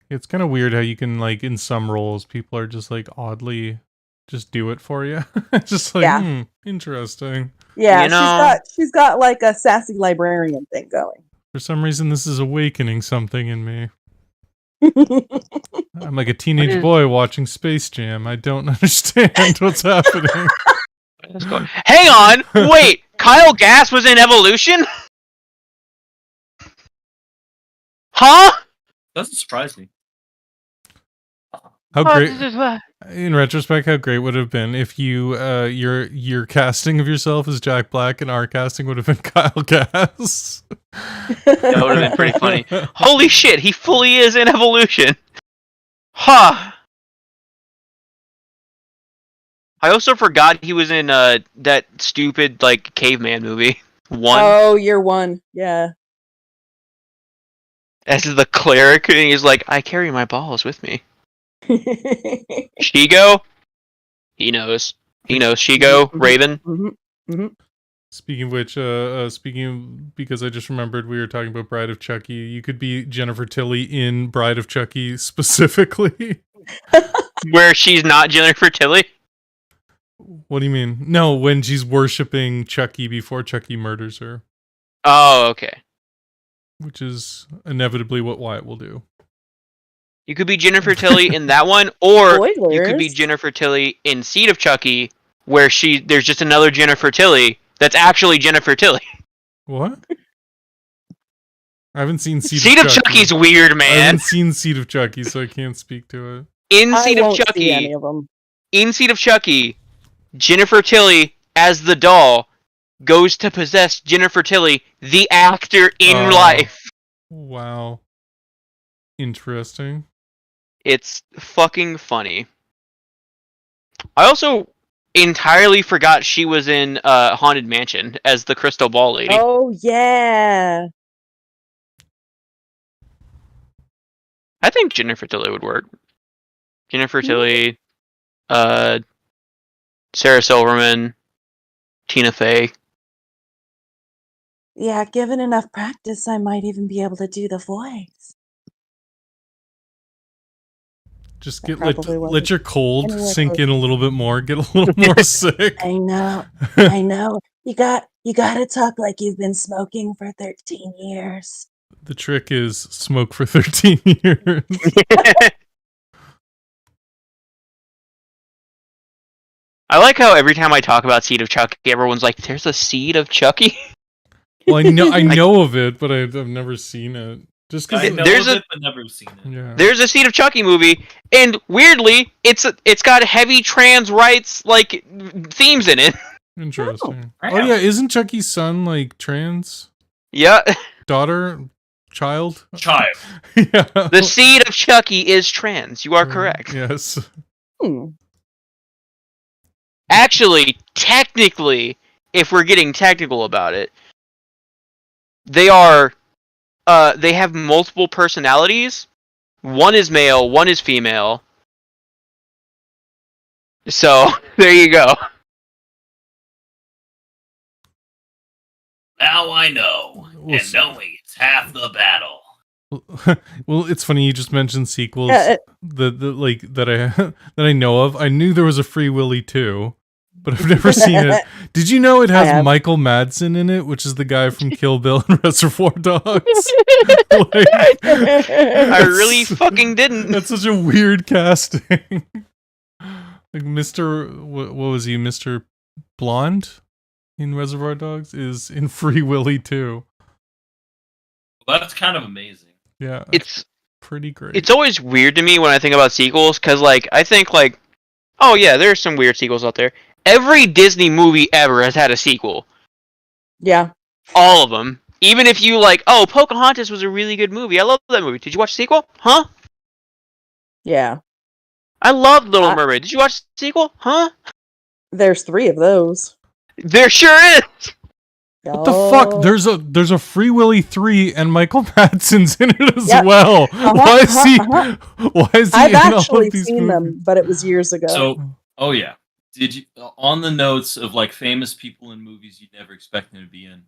It's kind of weird how you can, like, in some roles, people are just like oddly just do it for you. Just like, Yeah. Interesting. Yeah, You know- she's got like a sassy librarian thing going. For some reason, this is awakening something in me. I'm like a teenage is- boy watching Space Jam. I don't understand what's happening. Hang on, wait, Kyle Gass was in Evolution? Huh? Doesn't surprise me. How What great, is this? in retrospect, how great would it have been if you, your casting of yourself as Jack Black and our casting would have been Kyle Gass. That would have been pretty funny. Holy shit, he fully is in Evolution. Huh. I also forgot he was in that stupid like caveman movie. One Oh, Year One. Yeah. as the cleric, and he's like, I carry my balls with me. Shigo? He knows. He knows Shigo, Raven. Speaking of which, because I just remembered we were talking about Bride of Chucky. You could be Jennifer Tilly in Bride of Chucky specifically. Where she's not Jennifer Tilly. What do you mean? No, when she's worshipping Chucky before Chucky murders her, Oh, okay. which is inevitably what Wyatt will do. You could be Jennifer Tilly in that one, or you could be Spoilers. Jennifer Tilly in Seed of Chucky, where there's just another Jennifer Tilly that's actually Jennifer Tilly. What? I haven't seen Seed of Chucky's weird, I man. haven't seen Seed of Chucky, so I can't speak to it. In I Seed of won't see any Chucky, of them. Jennifer Tilly as the doll goes to possess Jennifer Tilly, the actor in Oh. life. Wow. Interesting. It's fucking funny. I also entirely forgot she was in Haunted Mansion as the Crystal Ball Lady. Oh yeah. I think Jennifer Tilly would work. Jennifer Tilly, Sarah Silverman, Tina Fey. Yeah, given enough practice, I might even be able to do the voice. Just I get probably let wasn't your cold anywhere sink close. in a little bit more. Get a little more sick. I know. I know. You got to talk like you've been smoking for 13 years. The trick is smoke for 13 years. I like how every time I talk about Seed of Chucky, everyone's like, "There's a Seed of Chucky." Well, I know of it, but I've never seen it. Just I because know There's of a- it, but never seen it. yeah. There's a Seed of Chucky movie, and weirdly, it's got heavy trans rights like themes in it. Interesting. Oh, Oh yeah, isn't Chucky's son like trans? Yeah, Daughter? Child? Child. Yeah. the Seed of Chucky is trans. You are correct. Yes. Hmm. Actually, technically, if we're getting technical about it, they are they have multiple personalities. One is male, one is female. So, there you go. Now I know. Well, And knowing it's half the battle. Well, it's funny you just mentioned sequels. Yeah, the like that I know of. I knew there was a Free Willy 2, but I've never seen it. Did you know it I has have. Michael Madsen in it, which is the guy from Kill Bill and Reservoir Dogs? Like, I really fucking didn't. That's such a weird casting. Like what was he? Mr. Blonde in Reservoir Dogs is in Free Willy 2. Well, that's kind of amazing. Yeah, It's pretty great. it's always weird to me when I think about sequels, because like I think like, oh yeah, there's some weird sequels out there. Every Disney movie ever has had a sequel. Yeah. All of them. Even if you like, oh, Pocahontas was a really good movie. I love that movie. Did you watch the sequel? Huh? Yeah. I loved Little Mermaid. Did you watch the sequel? Huh? There's 3 of those. There sure is. What the fuck? There's a Free Willy 3 and Michael Madsen's in it as Yep. well. Why is he? Why is he I've in all actually of these seen movies? them, but it was years ago. So, oh yeah. Did you on the notes of like famous people in movies you'd never expect them to be in?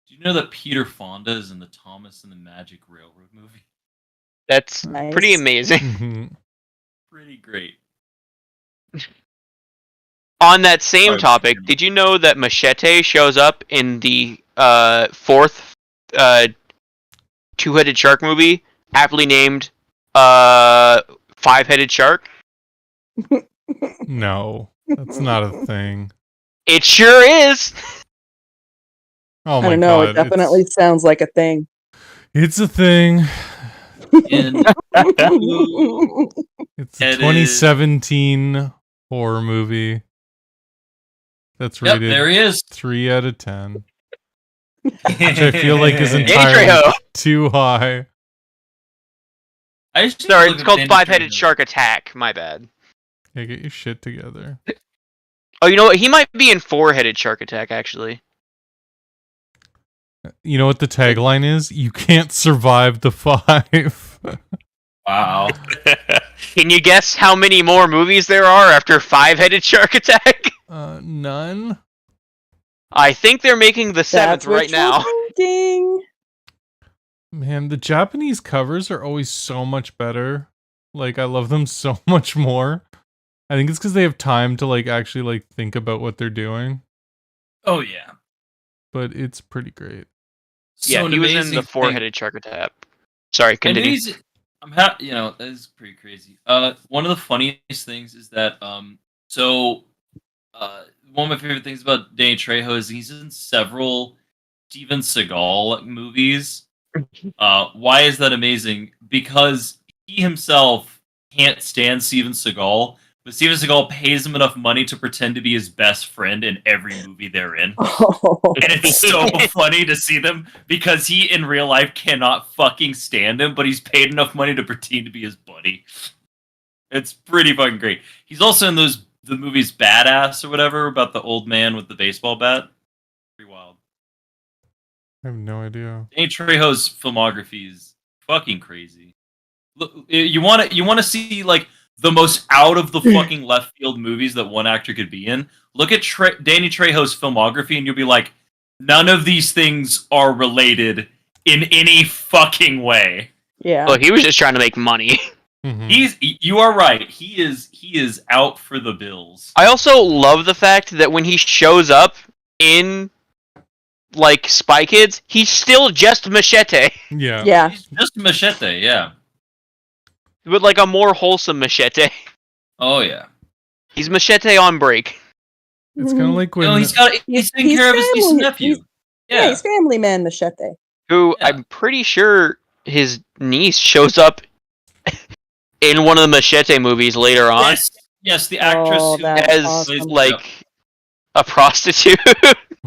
Do you know that Peter Fonda is in the Thomas and the Magic Railroad movie? That's Nice. pretty amazing. Mhm. Pretty great. On that same Sorry, topic, Peter. did you know that Machete shows up in the fourth two-headed shark movie, aptly named Five-Headed Shark? No, that's not a thing. It sure is. Oh I my don't know. god! It definitely sounds like a thing. It's a thing. In It's a It is- 2017 horror movie that's Yep, rated there he is. 3 out of 10, which I feel like is Danny entirely Trejo. too high. I just Sorry, look it's at called Danny Five-Headed Trejo. Shark Attack. My bad. Yeah, get your shit together. Oh, you know what? He might be in Four-Headed Shark Attack, actually. You know what the tagline is? You can't survive the 5. Wow. Can you guess how many more movies there are after Five-Headed Shark Attack? None. I think they're making the 7th That's what right now. you're thinking. Man, the Japanese covers are always so much better. Like, I love them so much more. I think it's because they have time to like actually like think about what they're doing. Oh yeah. But it's pretty great. Yeah, an he was in amazing the thing- Four-Headed Shark Attack. Sorry, continue. that is pretty crazy. One of the funniest things is that one of my favorite things about Danny Trejo is he's in several Steven Seagal movies. Why is that amazing? Because he himself can't stand Steven Seagal, but Steven Seagal pays him enough money to pretend to be his best friend in every movie they're in. Oh. And it's so funny to see them because he in real life cannot fucking stand him, but he's paid enough money to pretend to be his buddy. It's pretty fucking great. He's also in the movies Badass or whatever about the old man with the baseball bat. Pretty wild. I have no idea. Danny Trejo's filmography is fucking crazy. You want to see like the most out of the fucking left field movies that one actor could be in. Look at Danny Trejo's filmography, and you'll be like, none of these things are related in any fucking way. Yeah. Well, he was just trying to make money. Mhm. You are right. He is out for the bills. I also love the fact that when he shows up in like Spy Kids, he's still just Machete, Yeah. Yeah. He's just Machete, yeah. but like a more wholesome Machete. Oh yeah. He's Machete on break. It's kind of like when No, he's taking he's care of his niece and family. nephew. Yeah, he's family man Machete. Who Yeah. I'm pretty sure his niece shows up in one of the Machete movies later on Yes, the actress Oh, who that's as awesome. like a prostitute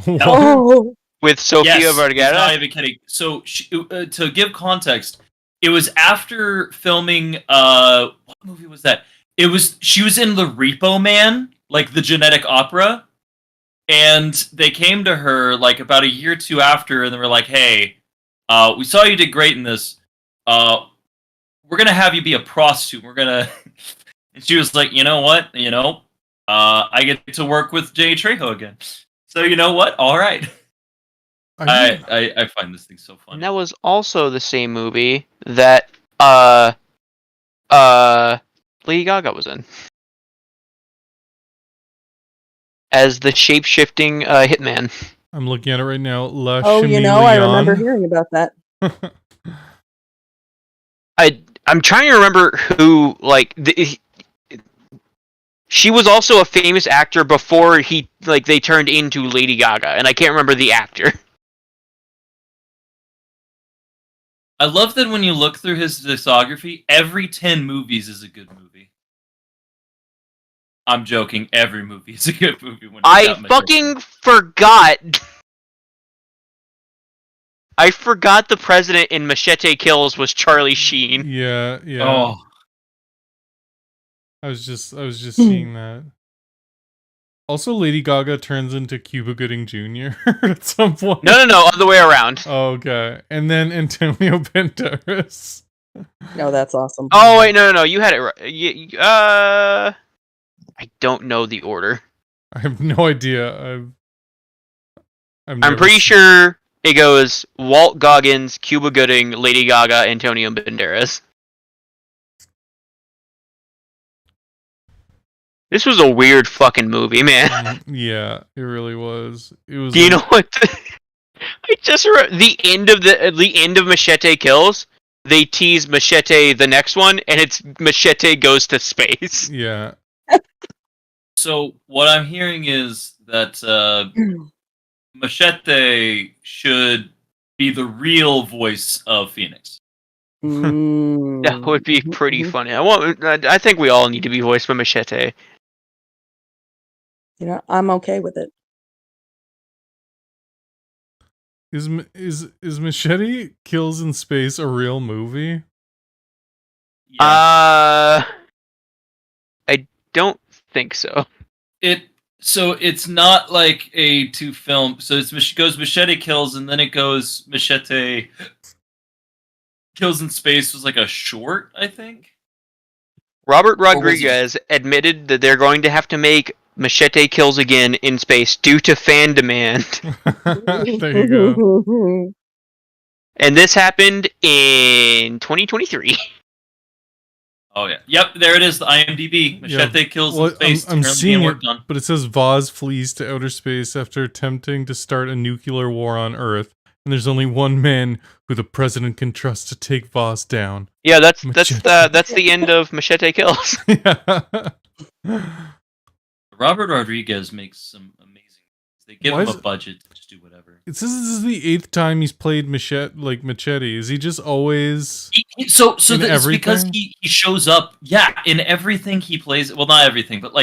What? Oh, with Sofia Yes, Vergara. he's not even kidding. So, to give context, it was after filming. What movie was that? She was in the Repo Man, like the genetic opera, and they came to her like about a year or two after, and they were like, "Hey, we saw you did great in this. We're gonna have you be a prostitute. We're gonna." And she was like, "You know what? I get to work with Jay Trejo again. So you know what? All right." I find this thing so funny. And that was also the same movie that Lady Gaga was in. As the shape-shifting hitman. I'm looking at it right now. La I remember Chameleon. hearing about that. I'm trying to remember who she was also a famous actor before they turned into Lady Gaga, and I can't remember the actor. I love that when you look through his discography, every 10 movies is a good movie. I'm joking. Every movie is a good movie. I fucking forgot. I forgot the president in Machete Kills was Charlie Sheen. Yeah. Oh, I was just seeing that. Also, Lady Gaga turns into Cuba Gooding Jr. at some point. No, other way around. Oh, okay. And then Antonio Banderas. No, that's awesome. Oh wait, no, you had it right. I don't know the order. I have no idea. I'm pretty sure it goes Walt Goggins, Cuba Gooding, Lady Gaga, Antonio Banderas. This was a weird fucking movie, man. Yeah, it really was. It was. Do you know what? I just remember the end of Machete Kills. They tease Machete the next one, and it's Machete goes to space. Yeah. so what I'm hearing is that Machete should be the real voice of Phoenix. That would be pretty funny. I think we all need to be voiced by Machete. I'm okay with it. Is Machete Kills in Space a real movie? Yeah. I don't think so. So it's not like a two film. So it goes Machete Kills, and then it goes Machete Kills in Space was like a short, I think. Robert Rodriguez admitted that they're going to have to make Machete Kills again in space due to fan demand. There you go. And this happened in 2023. Oh yeah, yep. There it is. The IMDb Machete Kills in Space. I'm seeing it, on. but it says Vaz flees to outer space after attempting to start a nuclear war on Earth, and there's only one man who the president can trust to take Vaz down. Yeah, that's the end of Machete Kills. Yeah. Robert Rodriguez makes some amazing. They give him a budget to just do whatever. It says this is the 8th time he's played Machete. Is he just always So in it's because everything? he shows up, in everything he plays. Well, not everything, but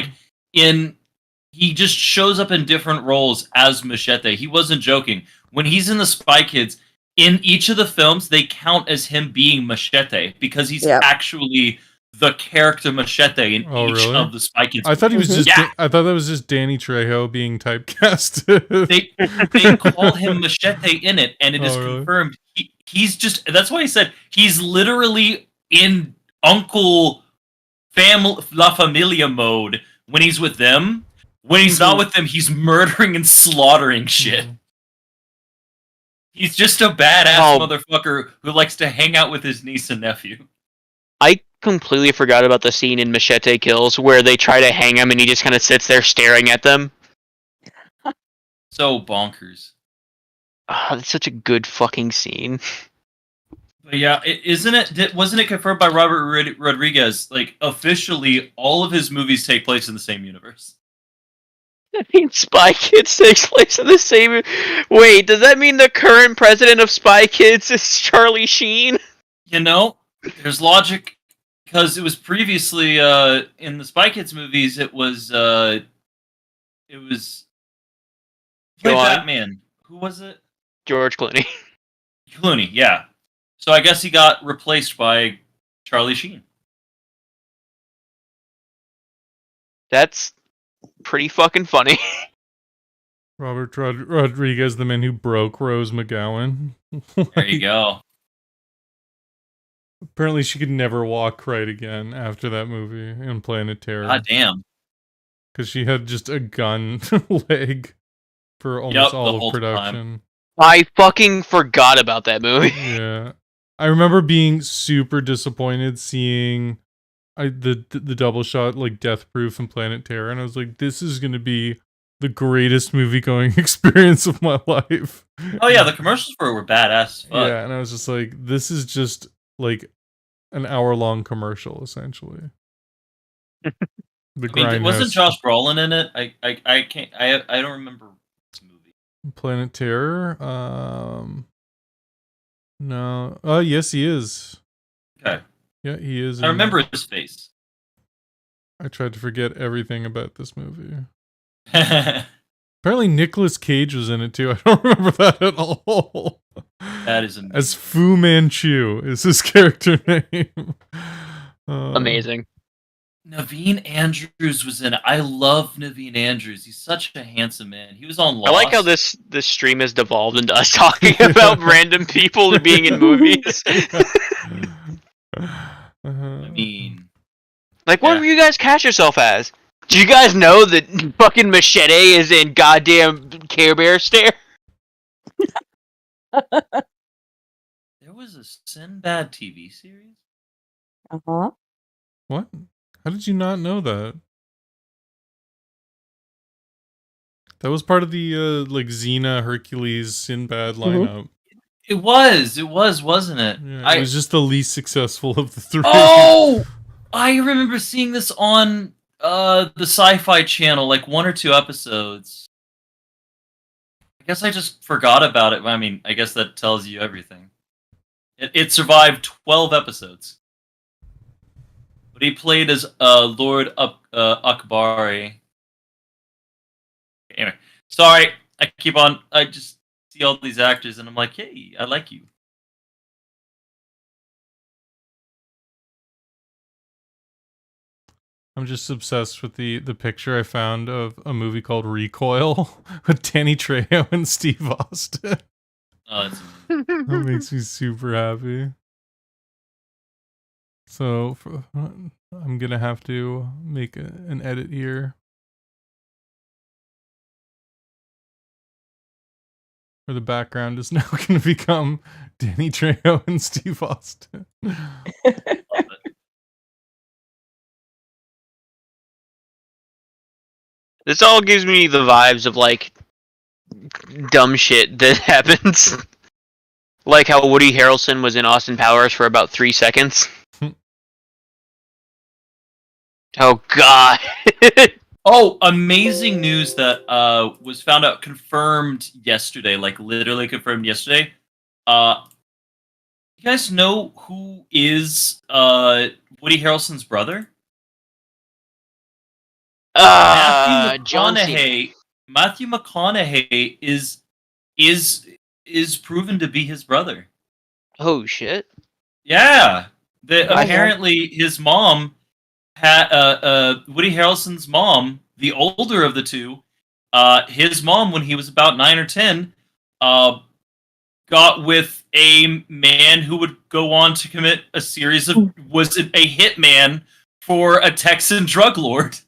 he just shows up in different roles as Machete. He wasn't joking when he's in the Spy Kids. In each of the films, they count as him being Machete because he's actually the character Machete in each really? of the Spy Kids. I thought he was just. Yeah. I thought that was just Danny Trejo being typecasted. They call him Machete in it, and it is really? confirmed. He's just. That's why I said he's literally in Uncle La Familia mode when he's with them. When he's not with them, he's murdering and slaughtering shit. He's just a badass motherfucker who likes to hang out with his niece and nephew. I completely forgot about the scene in Machete Kills where they try to hang him and he just kind of sits there staring at them. So bonkers. Oh, that's such a good fucking scene. But yeah, wasn't it confirmed by Robert Rodriguez? Like, officially, all of his movies take place in the same universe. I mean, Spy Kids takes place in the same... Wait, does that mean the current president of Spy Kids is Charlie Sheen? You know, there's logic, because it was previously, in the Spy Kids movies, it was Batman. Who was it? George Clooney. Clooney, yeah. So I guess he got replaced by Charlie Sheen. That's pretty fucking funny. Robert Rodriguez, the man who broke Rose McGowan. There you go. Apparently she could never walk right again after that movie in Planet Terror. God damn. Because she had just a gun leg for almost all of production. Time. I fucking forgot about that movie. Yeah. I remember being super disappointed seeing the double shot, like Death Proof and Planet Terror, and I was like, this is going to be the greatest movie-going experience of my life. Oh yeah, the commercials for it were badass. Yeah, and I was just like, this is just like an hour-long commercial, essentially. Wasn't Josh Brolin in it? I don't remember this movie. Planet Terror? No. Oh, yes, he is. Okay. Yeah, he is. I remember his face. I tried to forget everything about this movie. Apparently Nicolas Cage was in it too. I don't remember that at all. That is amazing. As Fu Manchu is his character name. Amazing. Naveen Andrews was in it. I love Naveen Andrews. He's such a handsome man. He was on Lost. I like how this stream has devolved into us talking about random people being in movies. I mean... Like, what were you guys cast yourself as? Do you guys know that fucking Machete is in goddamn Care Bear Stare? There was a Sinbad TV series? Uh-huh. What? How did you not know that? That was part of the like Xena, Hercules, Sinbad lineup. It was, wasn't it? Yeah, it was just the least successful of the three. Oh! I remember seeing this on the Sci-Fi Channel, like 1 or 2 episodes. I guess I just forgot about it. I mean, I guess that tells you everything. It survived 12 episodes. But he played as Lord Akbari. Anyway, sorry, I just see all these actors and I'm like, hey, I like you. I'm just obsessed with the picture I found of a movie called Recoil with Danny Trejo and Steve Austin. Oh, that's that makes me super happy. So I'm gonna have to make an edit here. Where the background is now going to become Danny Trejo and Steve Austin. This all gives me the vibes of, like, dumb shit that happens. Like how Woody Harrelson was in Austin Powers for about 3 seconds. Oh, God. Oh, amazing news that was found out, confirmed yesterday, like literally confirmed yesterday. You guys know who is Woody Harrelson's brother? Matthew McConaughey is proven to be his brother. Oh shit! Yeah, apparently his mom had Woody Harrelson's mom, the older of the two. His mom, when he was about 9 or 10, got with a man who would go on to commit a series of was a hitman for a Texan drug lord,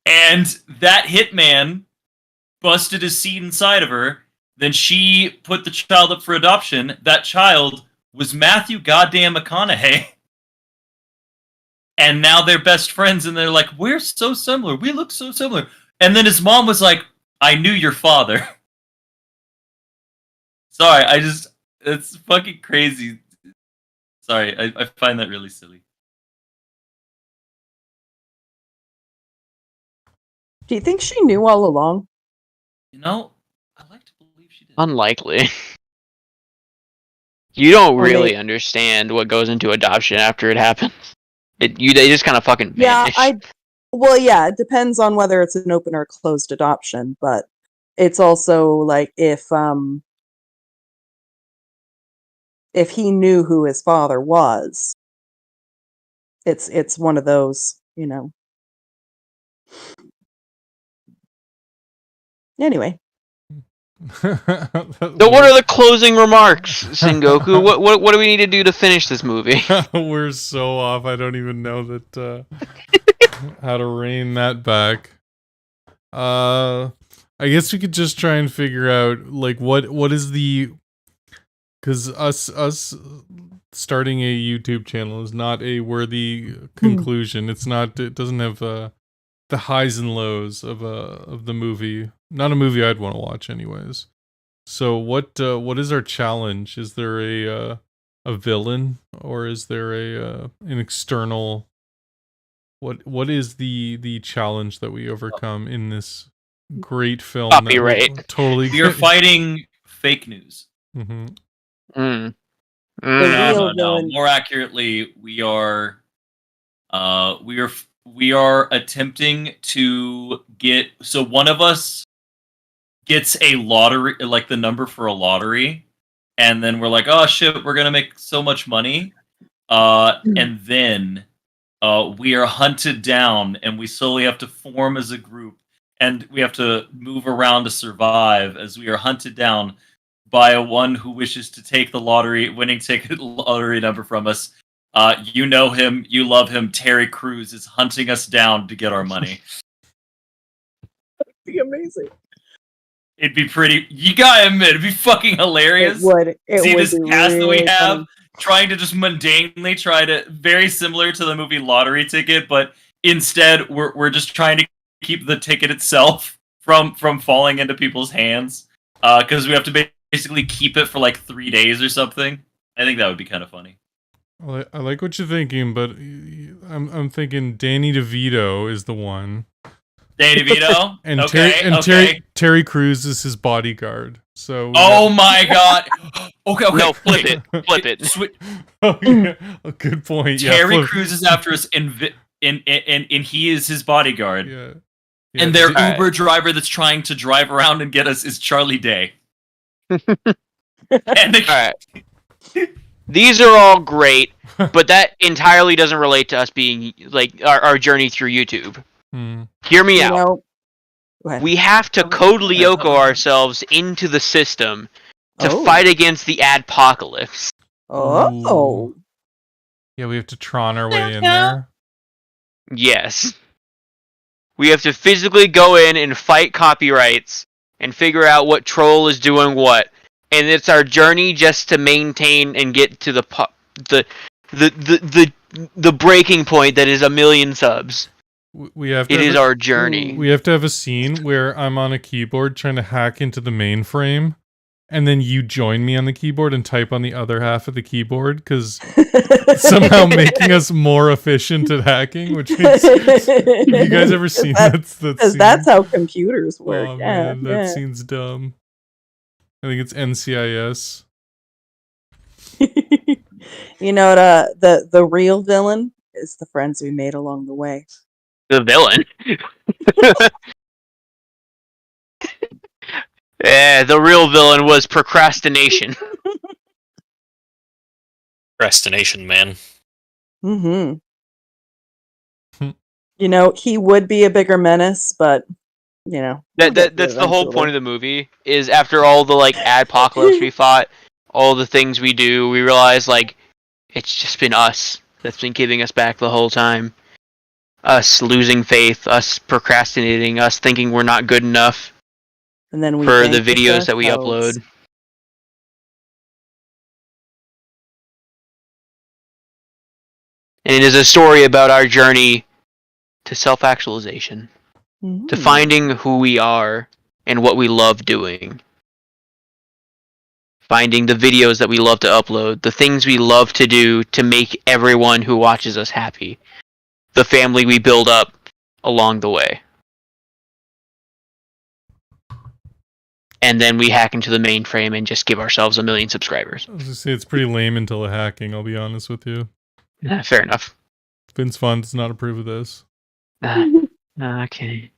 and that hitman busted his seed inside of her. Then she put the child up for adoption. That child was Matthew goddamn McConaughey. And now they're best friends, and they're like, we're so similar. We look so similar. And then his mom was like, I knew your father. Sorry, it's fucking crazy. Sorry, I find that really silly. Do you think she knew all along? You know, I like to believe she did. Unlikely. You don't Or really they- understand what goes into adoption after it happens. They just kind of fucking Yeah, vanish. Well, yeah, it depends on whether it's an open or closed adoption, but it's also like if he knew who his father was, it's one of those, you know. Anyway, So what are the closing remarks, Sengoku? What do we need to do to finish this movie? We're so off. I don't even know that how to rein that back. I guess we could just try and figure out like what is the, because us starting a YouTube channel is not a worthy conclusion. It's not. It doesn't have the highs and lows of the movie. Not a movie I'd want to watch, anyways. So what is our challenge? Is there a villain, or is there an external? What is the challenge that we overcome in this great film? that we Copyright. Totally. We are fighting fake news. Mm-hmm. Mm. The Mm. real No. villain- More accurately, we are attempting to get. So one of us gets a lottery, like the number for a lottery, and then we're like, oh shit, we're gonna make so much money. And then we are hunted down, and we slowly have to form as a group, and we have to move around to survive as we are hunted down by one who wishes to take the winning ticket lottery number from us. You know him, you love him. Terry Crews is hunting us down to get our money. it'd be amazing. It'd be pretty. You gotta admit, it'd be fucking hilarious. It would. It See would this be cast that we really have funny. trying to just mundanely try to, very similar to the movie Lottery Ticket, but instead we're just trying to keep the ticket itself from falling into people's hands, because we have to basically keep it for like 3 days or something. I think that would be kind of funny. I like what you're thinking, but I'm thinking Danny DeVito is the one, Danny DeVito. and okay. Terry Crews is his bodyguard. So Oh my god. Okay. No, flip it. Flip it. Oh, yeah. A good point. Terry flip- Crews is after us, and he is his bodyguard. Yeah. And their Alright. Uber driver that's trying to drive around and get us is Charlie Day. And All right. These are all great, but that entirely doesn't relate to us being like our journey through YouTube. Hmm. Hear me You out. know, go ahead. We have to code Lyoko ourselves into the system to Oh. fight against the adpocalypse. Oh. Yeah, we have to Tron our way in there. Yes. We have to physically go in and fight copyrights and figure out what troll is doing what. And it's our journey just to maintain and get to the breaking point that is 1 million subs. We have to It have is a- our journey. We have to have a scene where I'm on a keyboard trying to hack into the mainframe, and then you join me on the keyboard and type on the other half of the keyboard, because somehow making us more efficient at hacking, which makes... Have you guys ever seen that scene? Because that's how computers work. Oh yeah, man, that scene's dumb. I think it's NCIS. You know, the real villain is the friends we made along the way. The villain. Yeah, the real villain was procrastination. Procrastination, man. Mm-hmm. Hmm. You know, he would be a bigger menace, but you know, we'll get to That's the whole eventually. point of the movie. Is after all the like adpocalypse we fought, all the things we do, we realize like it's just been us that's been keeping us back the whole time. Us losing faith, us procrastinating, us thinking we're not good enough And then we for the vanquish videos that we ourselves. upload. And it is a story about our journey to self-actualization, to finding who we are and what we love doing. Finding the videos that we love to upload, the things we love to do to make everyone who watches us happy. The family we build up along the way. And then we hack into the mainframe and just give ourselves 1 million subscribers. I was gonna say it's pretty lame until the hacking, I'll be honest with you. Fair enough. Vince Vaughn does not approve of this. Okay.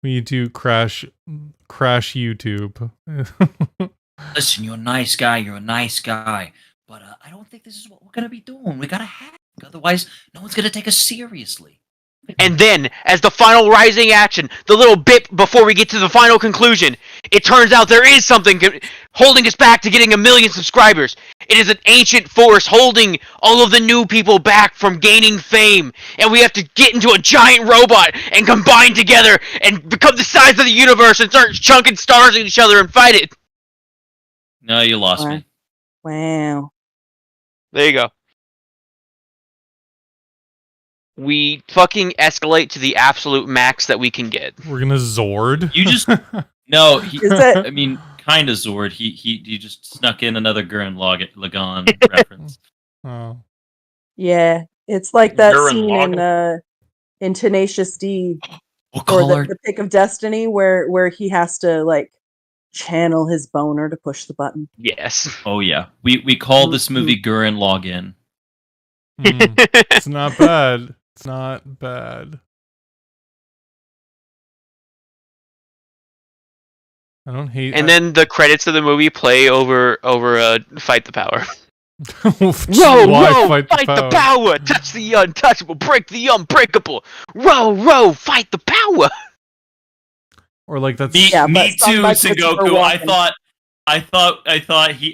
We need to crash YouTube. Listen, you're a nice guy, but I don't think this is what we're gonna be doing. We gotta hack, otherwise no one's gonna take us seriously. And then, as the final rising action, the little bit before we get to the final conclusion, it turns out there is something holding us back to getting 1 million subscribers. It is an ancient force holding all of the new people back from gaining fame. And we have to get into a giant robot and combine together and become the size of the universe and start chunking stars at each other and fight it. No, you lost me. Wow. There you go. We fucking escalate to the absolute max that we can get. We're gonna Zord. You just no. Is that I mean, kind of Zord. He just snuck in another Gurren Lagann reference. Oh. Yeah, it's like that Gurren scene Lagann. in Tenacious D We'll or call her. the Pick of Destiny where he has to like channel his boner to push the button. Yes. Oh yeah, we call this movie Gurren Lagann. It's not bad. It's not bad. I don't hate. And then the credits of the movie play over Fight the Power. Why Fight the power! Touch the untouchable, break the unbreakable. Row, fight the power! Or like that's Me, Yeah, me but sung too, by Christopher Sengoku. Walken.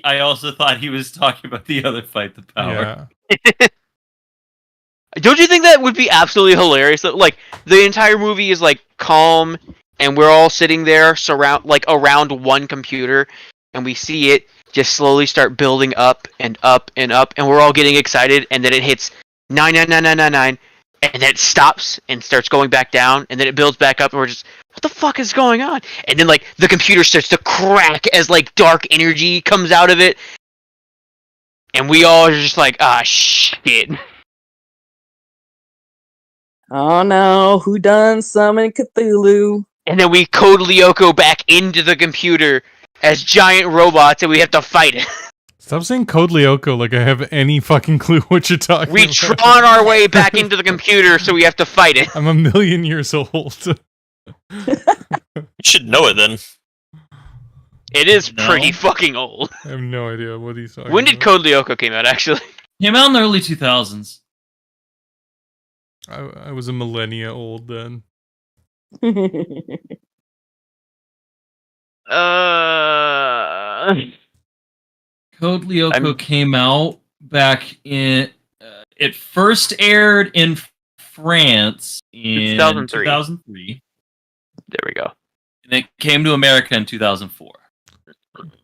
I also thought he was talking about the other Fight the Power. yeah. Don't you think that would be absolutely hilarious? Like the entire movie is like calm, and we're all sitting there around one computer, and we see it just slowly start building up and up and up, and we're all getting excited, and then it hits 99999, and then it stops and starts going back down, and then it builds back up, and we're just, what the fuck is going on? And then like the computer starts to crack as like dark energy comes out of it, and we all are just like, ah, shit. Oh no, who done summon Cthulhu? And then we code Lyoko back into the computer as giant robots, and we have to fight it. Stop saying Code Lyoko like I have any fucking clue what you're talking We about. Tron our way back into the computer, so we have to fight it. I'm 1,000,000 years old. You should know it then. It is No. pretty fucking old. I have no idea what he's talking When did about. Code Lyoko came out, actually? Came out in the early 2000s. I was a millennia old then. Code Lyoko I'm- came out back in. It first aired in France in 2003. 2003, There we go. and it came to America in 2004.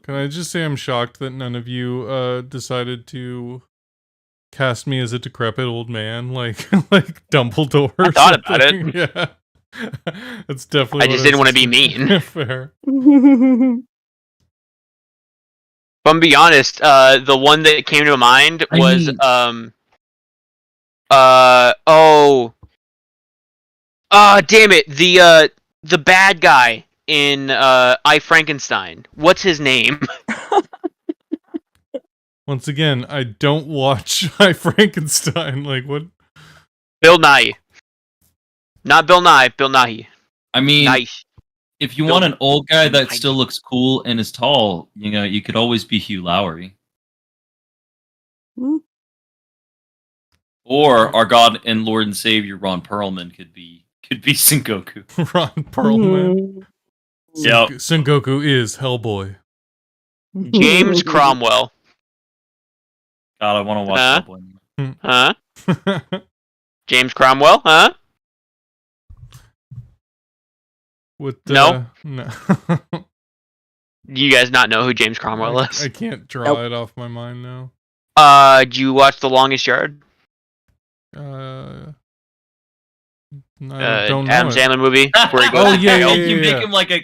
Can I just say I'm shocked that none of you decided to cast me as a decrepit old man like like Dumbledore or I thought about something? Yeah. That's definitely I what just didn't want to be suspecting. mean. Fair. If I'm be honest, the one that came to mind I was mean- damn it, the bad guy in I Frankenstein. What's his name? Once again, I don't watch I Frankenstein. Like what? Bill Nye. Not Bill Nye, Bill Nighy. I mean, Nice. if you Bill- want an old guy that I- still looks cool and is tall, you could always be Hugh Lowry. Hmm. Or our God and Lord and Savior Ron Perlman could be Sengoku. Ron Perlman. Mhm. Yep. Sengoku is Hellboy. James Cromwell. God, I want to watch Huh? Hellboy. Huh? James Cromwell? Huh? What? No? No. Do you guys not know who James Cromwell is? I can't draw Nope. it off my mind now. Did you watch The Longest Yard? I don't know Adam it. Sandler movie where he goes Oh, to yeah, jail? yeah, You make him like a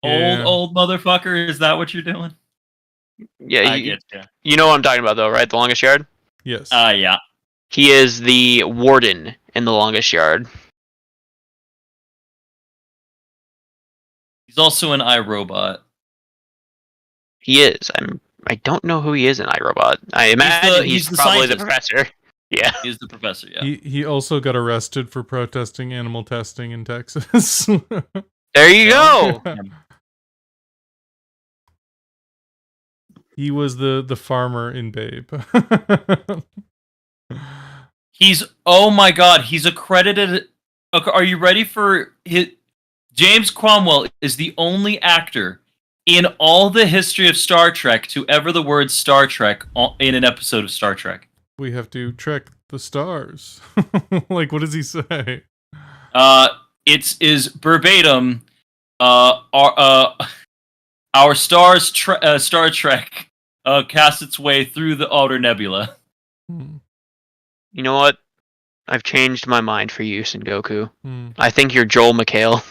Yeah. old motherfucker. Is that what you're doing? Yeah, I you, get you. you know what I'm talking about though, right? The Longest Yard? Yes. Yeah. He is the warden in The Longest Yard. He's also in iRobot. He is. I don't know who he is in iRobot. I imagine he's the probably the scientist. professor. Yeah. He's the professor, yeah. He also got arrested for protesting animal testing in Texas. There you go. He was the farmer in Babe. Oh my god, he's accredited. Okay, are you ready for his? James Cromwell is the only actor in all the history of Star Trek to ever the word Star Trek in an episode of Star Trek. We have to trek the stars. Like, what does he say? It is verbatim. Our Star Trek casts its way through the outer nebula. You know what? I've changed my mind for you, Sengoku. Hmm. I think you're Joel McHale.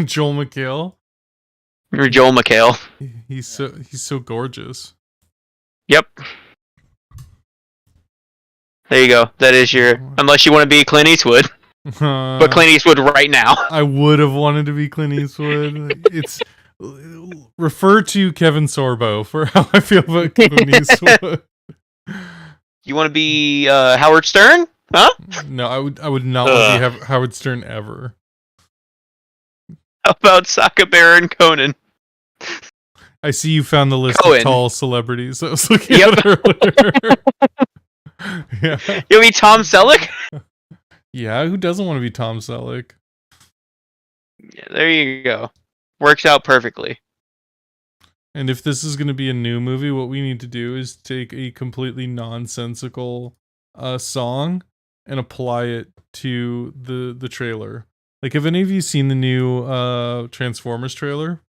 Joel McHale. You're Joel McHale. He's so gorgeous. Yep. There you go. That is your. Unless you want to be Clint Eastwood, but Clint Eastwood right now. I would have wanted to be Clint Eastwood. It's refer to Kevin Sorbo for how I feel about Clint Eastwood. You want to be Howard Stern? Huh? No, I would not want to be Howard Stern ever. How about Sokka Baron Conan? I see you found the list Cohen. of tall celebrities I was looking Yep. at earlier. Yeah. You'll be Tom Selleck? Yeah, who doesn't want to be Tom Selleck? Yeah, there you go. Works out perfectly. And if this is going to be a new movie, what we need to do is take a completely nonsensical song and apply it to the trailer. Like, have any of you seen the new Transformers trailer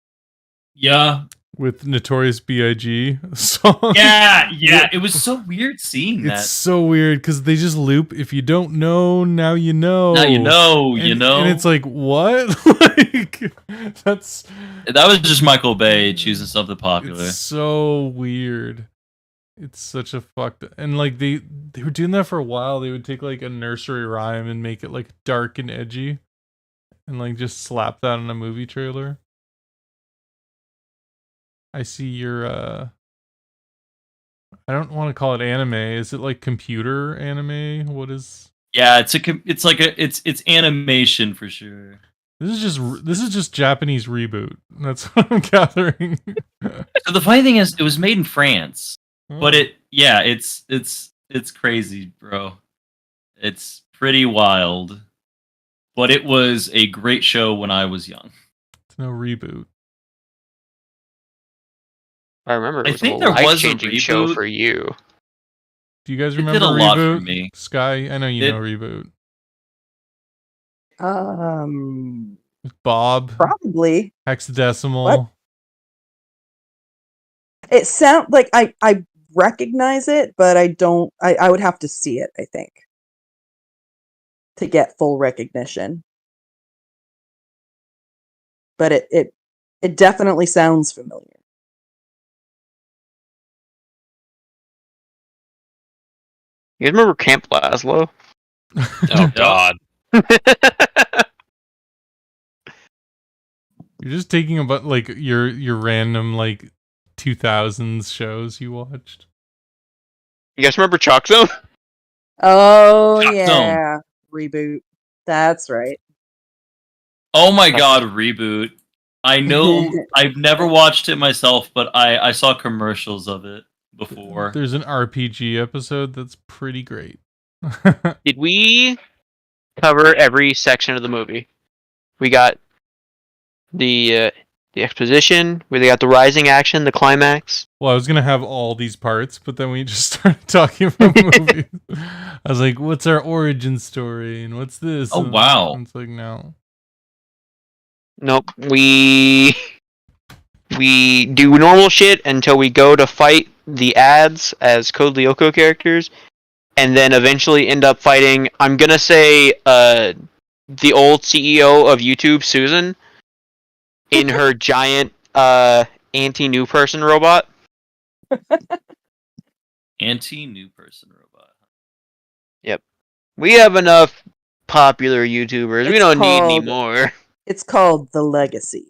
Yeah. with Notorious B.I.G. song? Yeah. It was so weird seeing that. It's so weird because they just loop. If you don't know, now you know. Now you know. And it's like, what? Like, that was just Michael Bay choosing something popular. It's so weird. It's such a fucked. And like they were doing that for a while. They would take like a nursery rhyme and make it like dark and edgy, and like just slap that on a movie trailer. I see your I don't want to call it anime. Is it like computer anime? What is? Yeah, it's animation for sure. This is just Japanese reboot. That's what I'm gathering. So the funny thing is, it was made in France, but Oh. it's crazy, bro. It's pretty wild, but it was a great show when I was young. It's no reboot. I remember it I was think a there was a life-changing show reboot. for you. Do you guys It remember did a lot reboot? for me. Sky, I know you It- know reboot. Bob, Probably. hexadecimal. What? It sound like I recognize it, but I don't. I would have to see it, I think, to get full recognition. But it definitely sounds familiar. You guys remember Camp Laszlo? Oh God. You're just taking about like your random like 2000s shows you watched. You guys remember Chalk Zone? Oh Shock yeah, reboot. That's right. Oh my god, reboot! I know I've never watched it myself, but I saw commercials of it before. There's an RPG episode that's pretty great. Did we cover every section of the movie? We got the the exposition, where they got the rising action, the climax. Well, I was gonna have all these parts, but then we just started talking about movies. I was like, "What's our origin story? And what's this?" Oh, And wow. it's like, no. Nope. We do normal shit until we go to fight the ads as Code Lyoko characters, and then eventually end up fighting, I'm gonna say, the old CEO of YouTube, Susan, in her giant anti-new person robot. Anti-new person robot. Yep. We have enough popular YouTubers. We It's don't need any called- more. It's called The Legacy.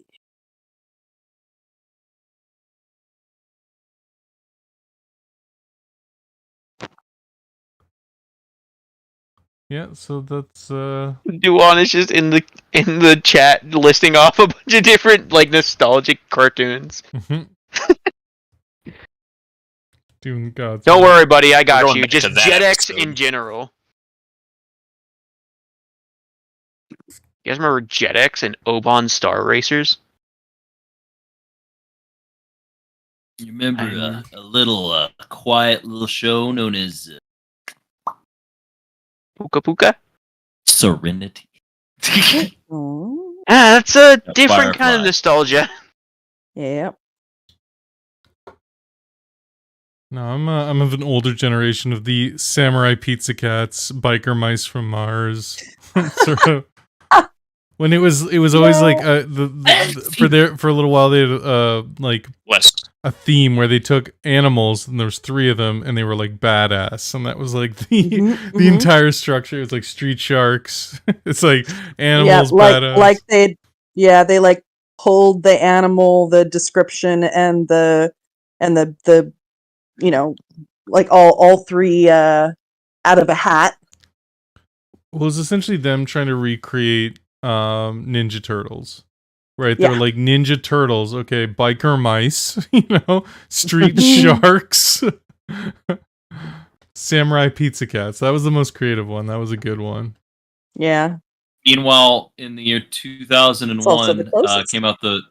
Yeah, so that's Duan is just in the chat listing off a bunch of different like nostalgic cartoons. doing God's Don't work. worry, buddy, I We're got going you. back Just to that JetX episode. in general. You guys remember JetX and Oban Star Racers? You remember a little quiet little show known as Puka Puka? Serenity. Oh, That's a different kind Firefly. of nostalgia. yeah. No, I'm of an older generation of the samurai pizza cats, biker mice from Mars, sort of. When it was always like for a little while they had like West. a theme where they took animals and there was 3 of them and they were like badass, and that was like the Mhm, the mhm. entire structure. It's like Street Sharks. It's like Yeah, animals like badass. they like pulled the animal, the description, and the you know, like all 3 out of a hat. Well, it was essentially them trying to recreate Ninja Turtles. Right, they were Yeah. like Ninja Turtles, okay, biker mice, street sharks, samurai pizza cats. That was the most creative one. That was a good one. Yeah. Meanwhile, in the year It's also the 2001, closest. came out the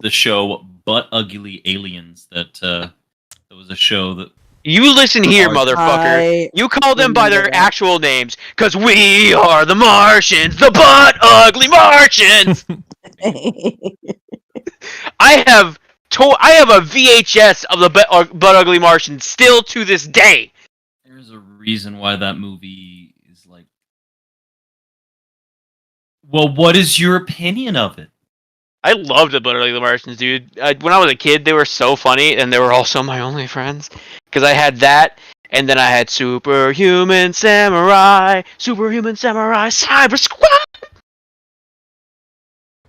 show Butt Ugly Aliens. That was a show that You listen here, I- motherfucker. You call them by their remember that. actual names, because we are the Martians, the butt ugly Martians. I have a VHS of the butt ugly Martians still to this day. there's a reason why that movie is like. Well, what is your opinion of it? I loved the butt ugly Martians, dude. When I was a kid, they were so funny, and they were also my only friends. Because I had that, and then I had Superhuman Samurai Cyber Squad,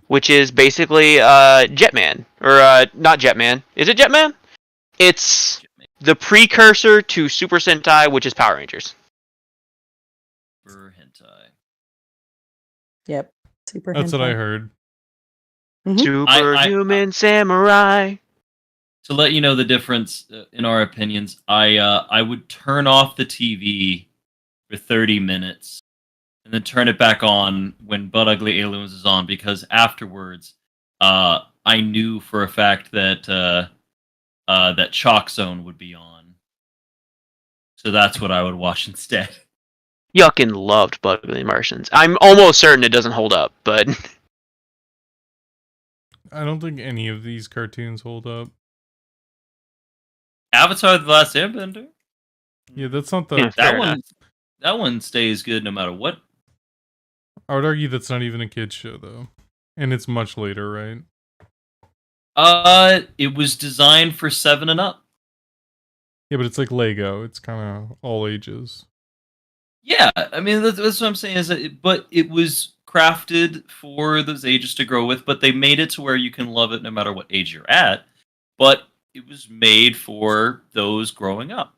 which is basically Jetman, or not Jetman. Is it Jetman? It's the precursor to Super Sentai, which is Power Rangers. For hentai. Yep. Super. That's what I hentai. heard. Mhm. Superhuman Samurai. To let you know the difference in our opinions, I would turn off the TV for 30 minutes and then turn it back on when Butt Ugly Aliens is on, because afterwards, I knew for a fact that that Chalk Zone would be on. So that's what I would watch instead. Yuckin' loved Butt Ugly Martians. I'm almost certain it doesn't hold up, but I don't think any of these cartoons hold up. Avatar: The Last Airbender. Yeah, that's not the. Yeah. Fair That one stays good no matter what. I would argue that's not even a kid's show though, and it's much later, right? It was designed for 7 and up. Yeah, but it's like Lego. It's kind of all ages. Yeah, I mean that's what I'm saying is that, but it was crafted for those ages to grow with. But they made it to where you can love it no matter what age you're at. But it was made for those growing up.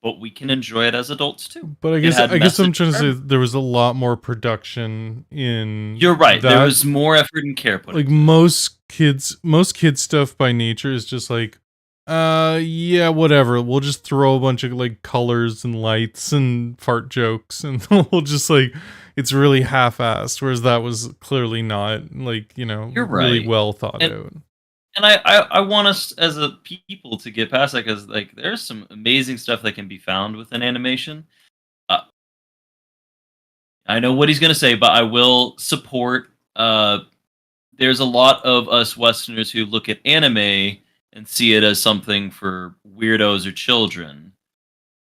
But we can enjoy it as adults too. But I It guess had I'm trying message to say there was a lot more production in. You're right. that. There was more effort and care put. Like into it. most kids stuff by nature is just like, yeah, whatever. We'll just throw a bunch of like colors and lights and fart jokes, and we'll just like, it's really half-assed. Whereas that was clearly not like, You're really right. well thought And- out. And I want us as a people to get past that because like there's some amazing stuff that can be found within animation. I know what he's gonna say, but I will support. There's a lot of us Westerners who look at anime and see it as something for weirdos or children.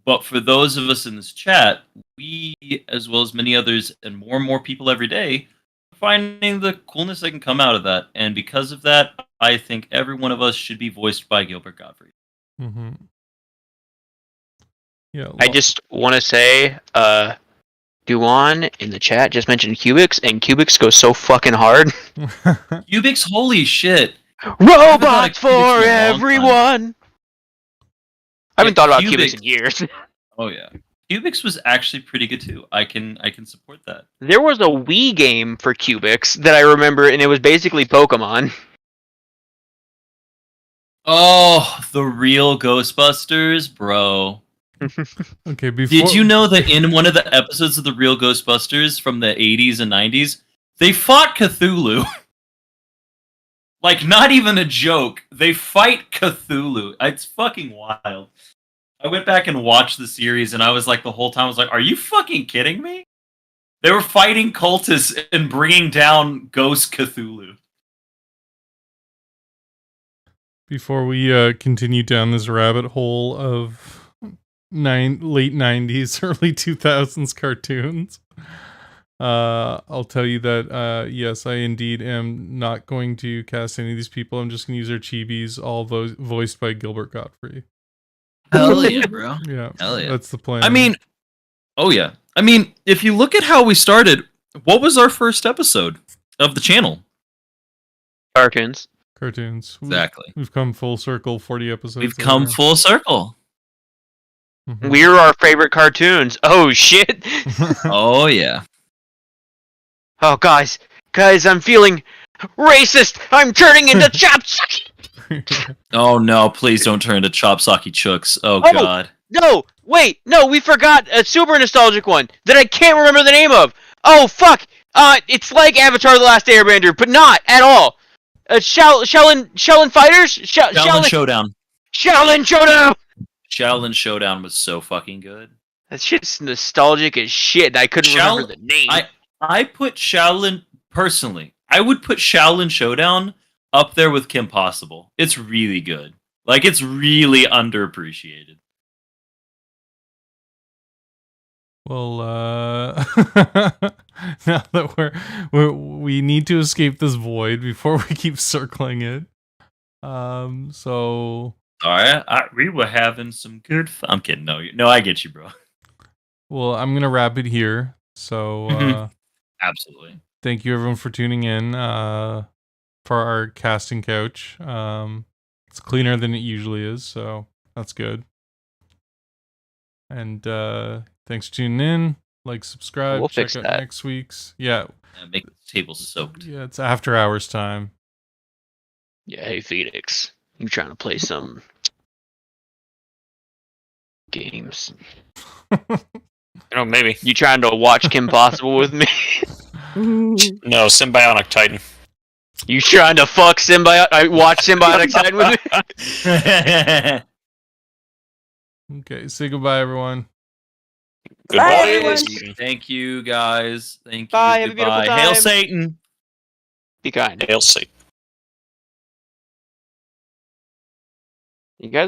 But for those of us in this chat, we, as well as many others and more people every day, are finding the coolness that can come out of that. And because of that, I think every one of us should be voiced by Gilbert Gottfried. Mm-hmm. Yeah. I just want to say, Duan in the chat just mentioned Cubics, and Cubics goes so fucking hard. Cubics, holy shit! Robots Cubics for in a long time. everyone. I haven't thought about Cubics in years. Oh yeah, Cubics was actually pretty good too. I can support that. There was a Wii game for Cubics that I remember, and it was basically Pokemon. Oh, the real Ghostbusters, bro. Okay, before... Did you know that in one of the episodes of the real Ghostbusters from the 80s and 90s, they fought Cthulhu? Like, not even a joke. They fight Cthulhu. It's fucking wild. I went back and watched the series, and I was like, the whole time, I was like, are you fucking kidding me? They were fighting cultists and bringing down Ghost Cthulhu. Before we continue down this rabbit hole of late 90s, early 2000s cartoons, I'll tell you that, yes, I indeed am not going to cast any of these people. I'm just going to use their chibis, all voiced by Gilbert Gottfried. Hell yeah, bro. Yeah, hell yeah. That's the plan. I mean, oh yeah. I mean, if you look at how we started, what was our first episode of the channel? Cartoons. Exactly. We've come full circle, 40 episodes. We've come full circle. Mm-hmm. We're our favorite cartoons. Oh, shit. Oh, yeah. Oh, guys, I'm feeling racist. I'm turning into Chopsucky. Oh, no, please don't turn into Chopsocky Chooks. Oh, God. No, wait, no, we forgot a super nostalgic one that I can't remember the name of. Oh, fuck. It's like Avatar: The Last Airbender, but not at all. Shaolin Fighters? Shaolin Showdown. Shaolin Showdown! Shaolin Showdown was so fucking good. That shit's nostalgic as shit, and I couldn't remember the name. I put Shaolin, personally, I would put Shaolin Showdown up there with Kim Possible. It's really good. Like, it's really underappreciated. Well, now that we need to escape this void before we keep circling it. So... Alright, we were having some good fun. I'm kidding. No, I get you, bro. Well, I'm going to wrap it here. So, absolutely. Thank you, everyone, for tuning in for our casting couch. It's cleaner than it usually is, so that's good. And thanks for tuning in. Like, subscribe. We'll check fix out that. next week's. Yeah. Make the table soaked. Yeah, it's after hours time. Yeah, hey, Phoenix. You trying to play some games? Maybe. You trying to watch Kim Possible with me? No, Symbionic Titan. You trying to fuck watch Symbiotic Titan with me? Okay, say goodbye, everyone. Goodbye. Bye, everyone. Thank you, guys. Thank you. Bye, have a beautiful Goodbye. Hail time. Satan. Be kind. Hail Satan. You guys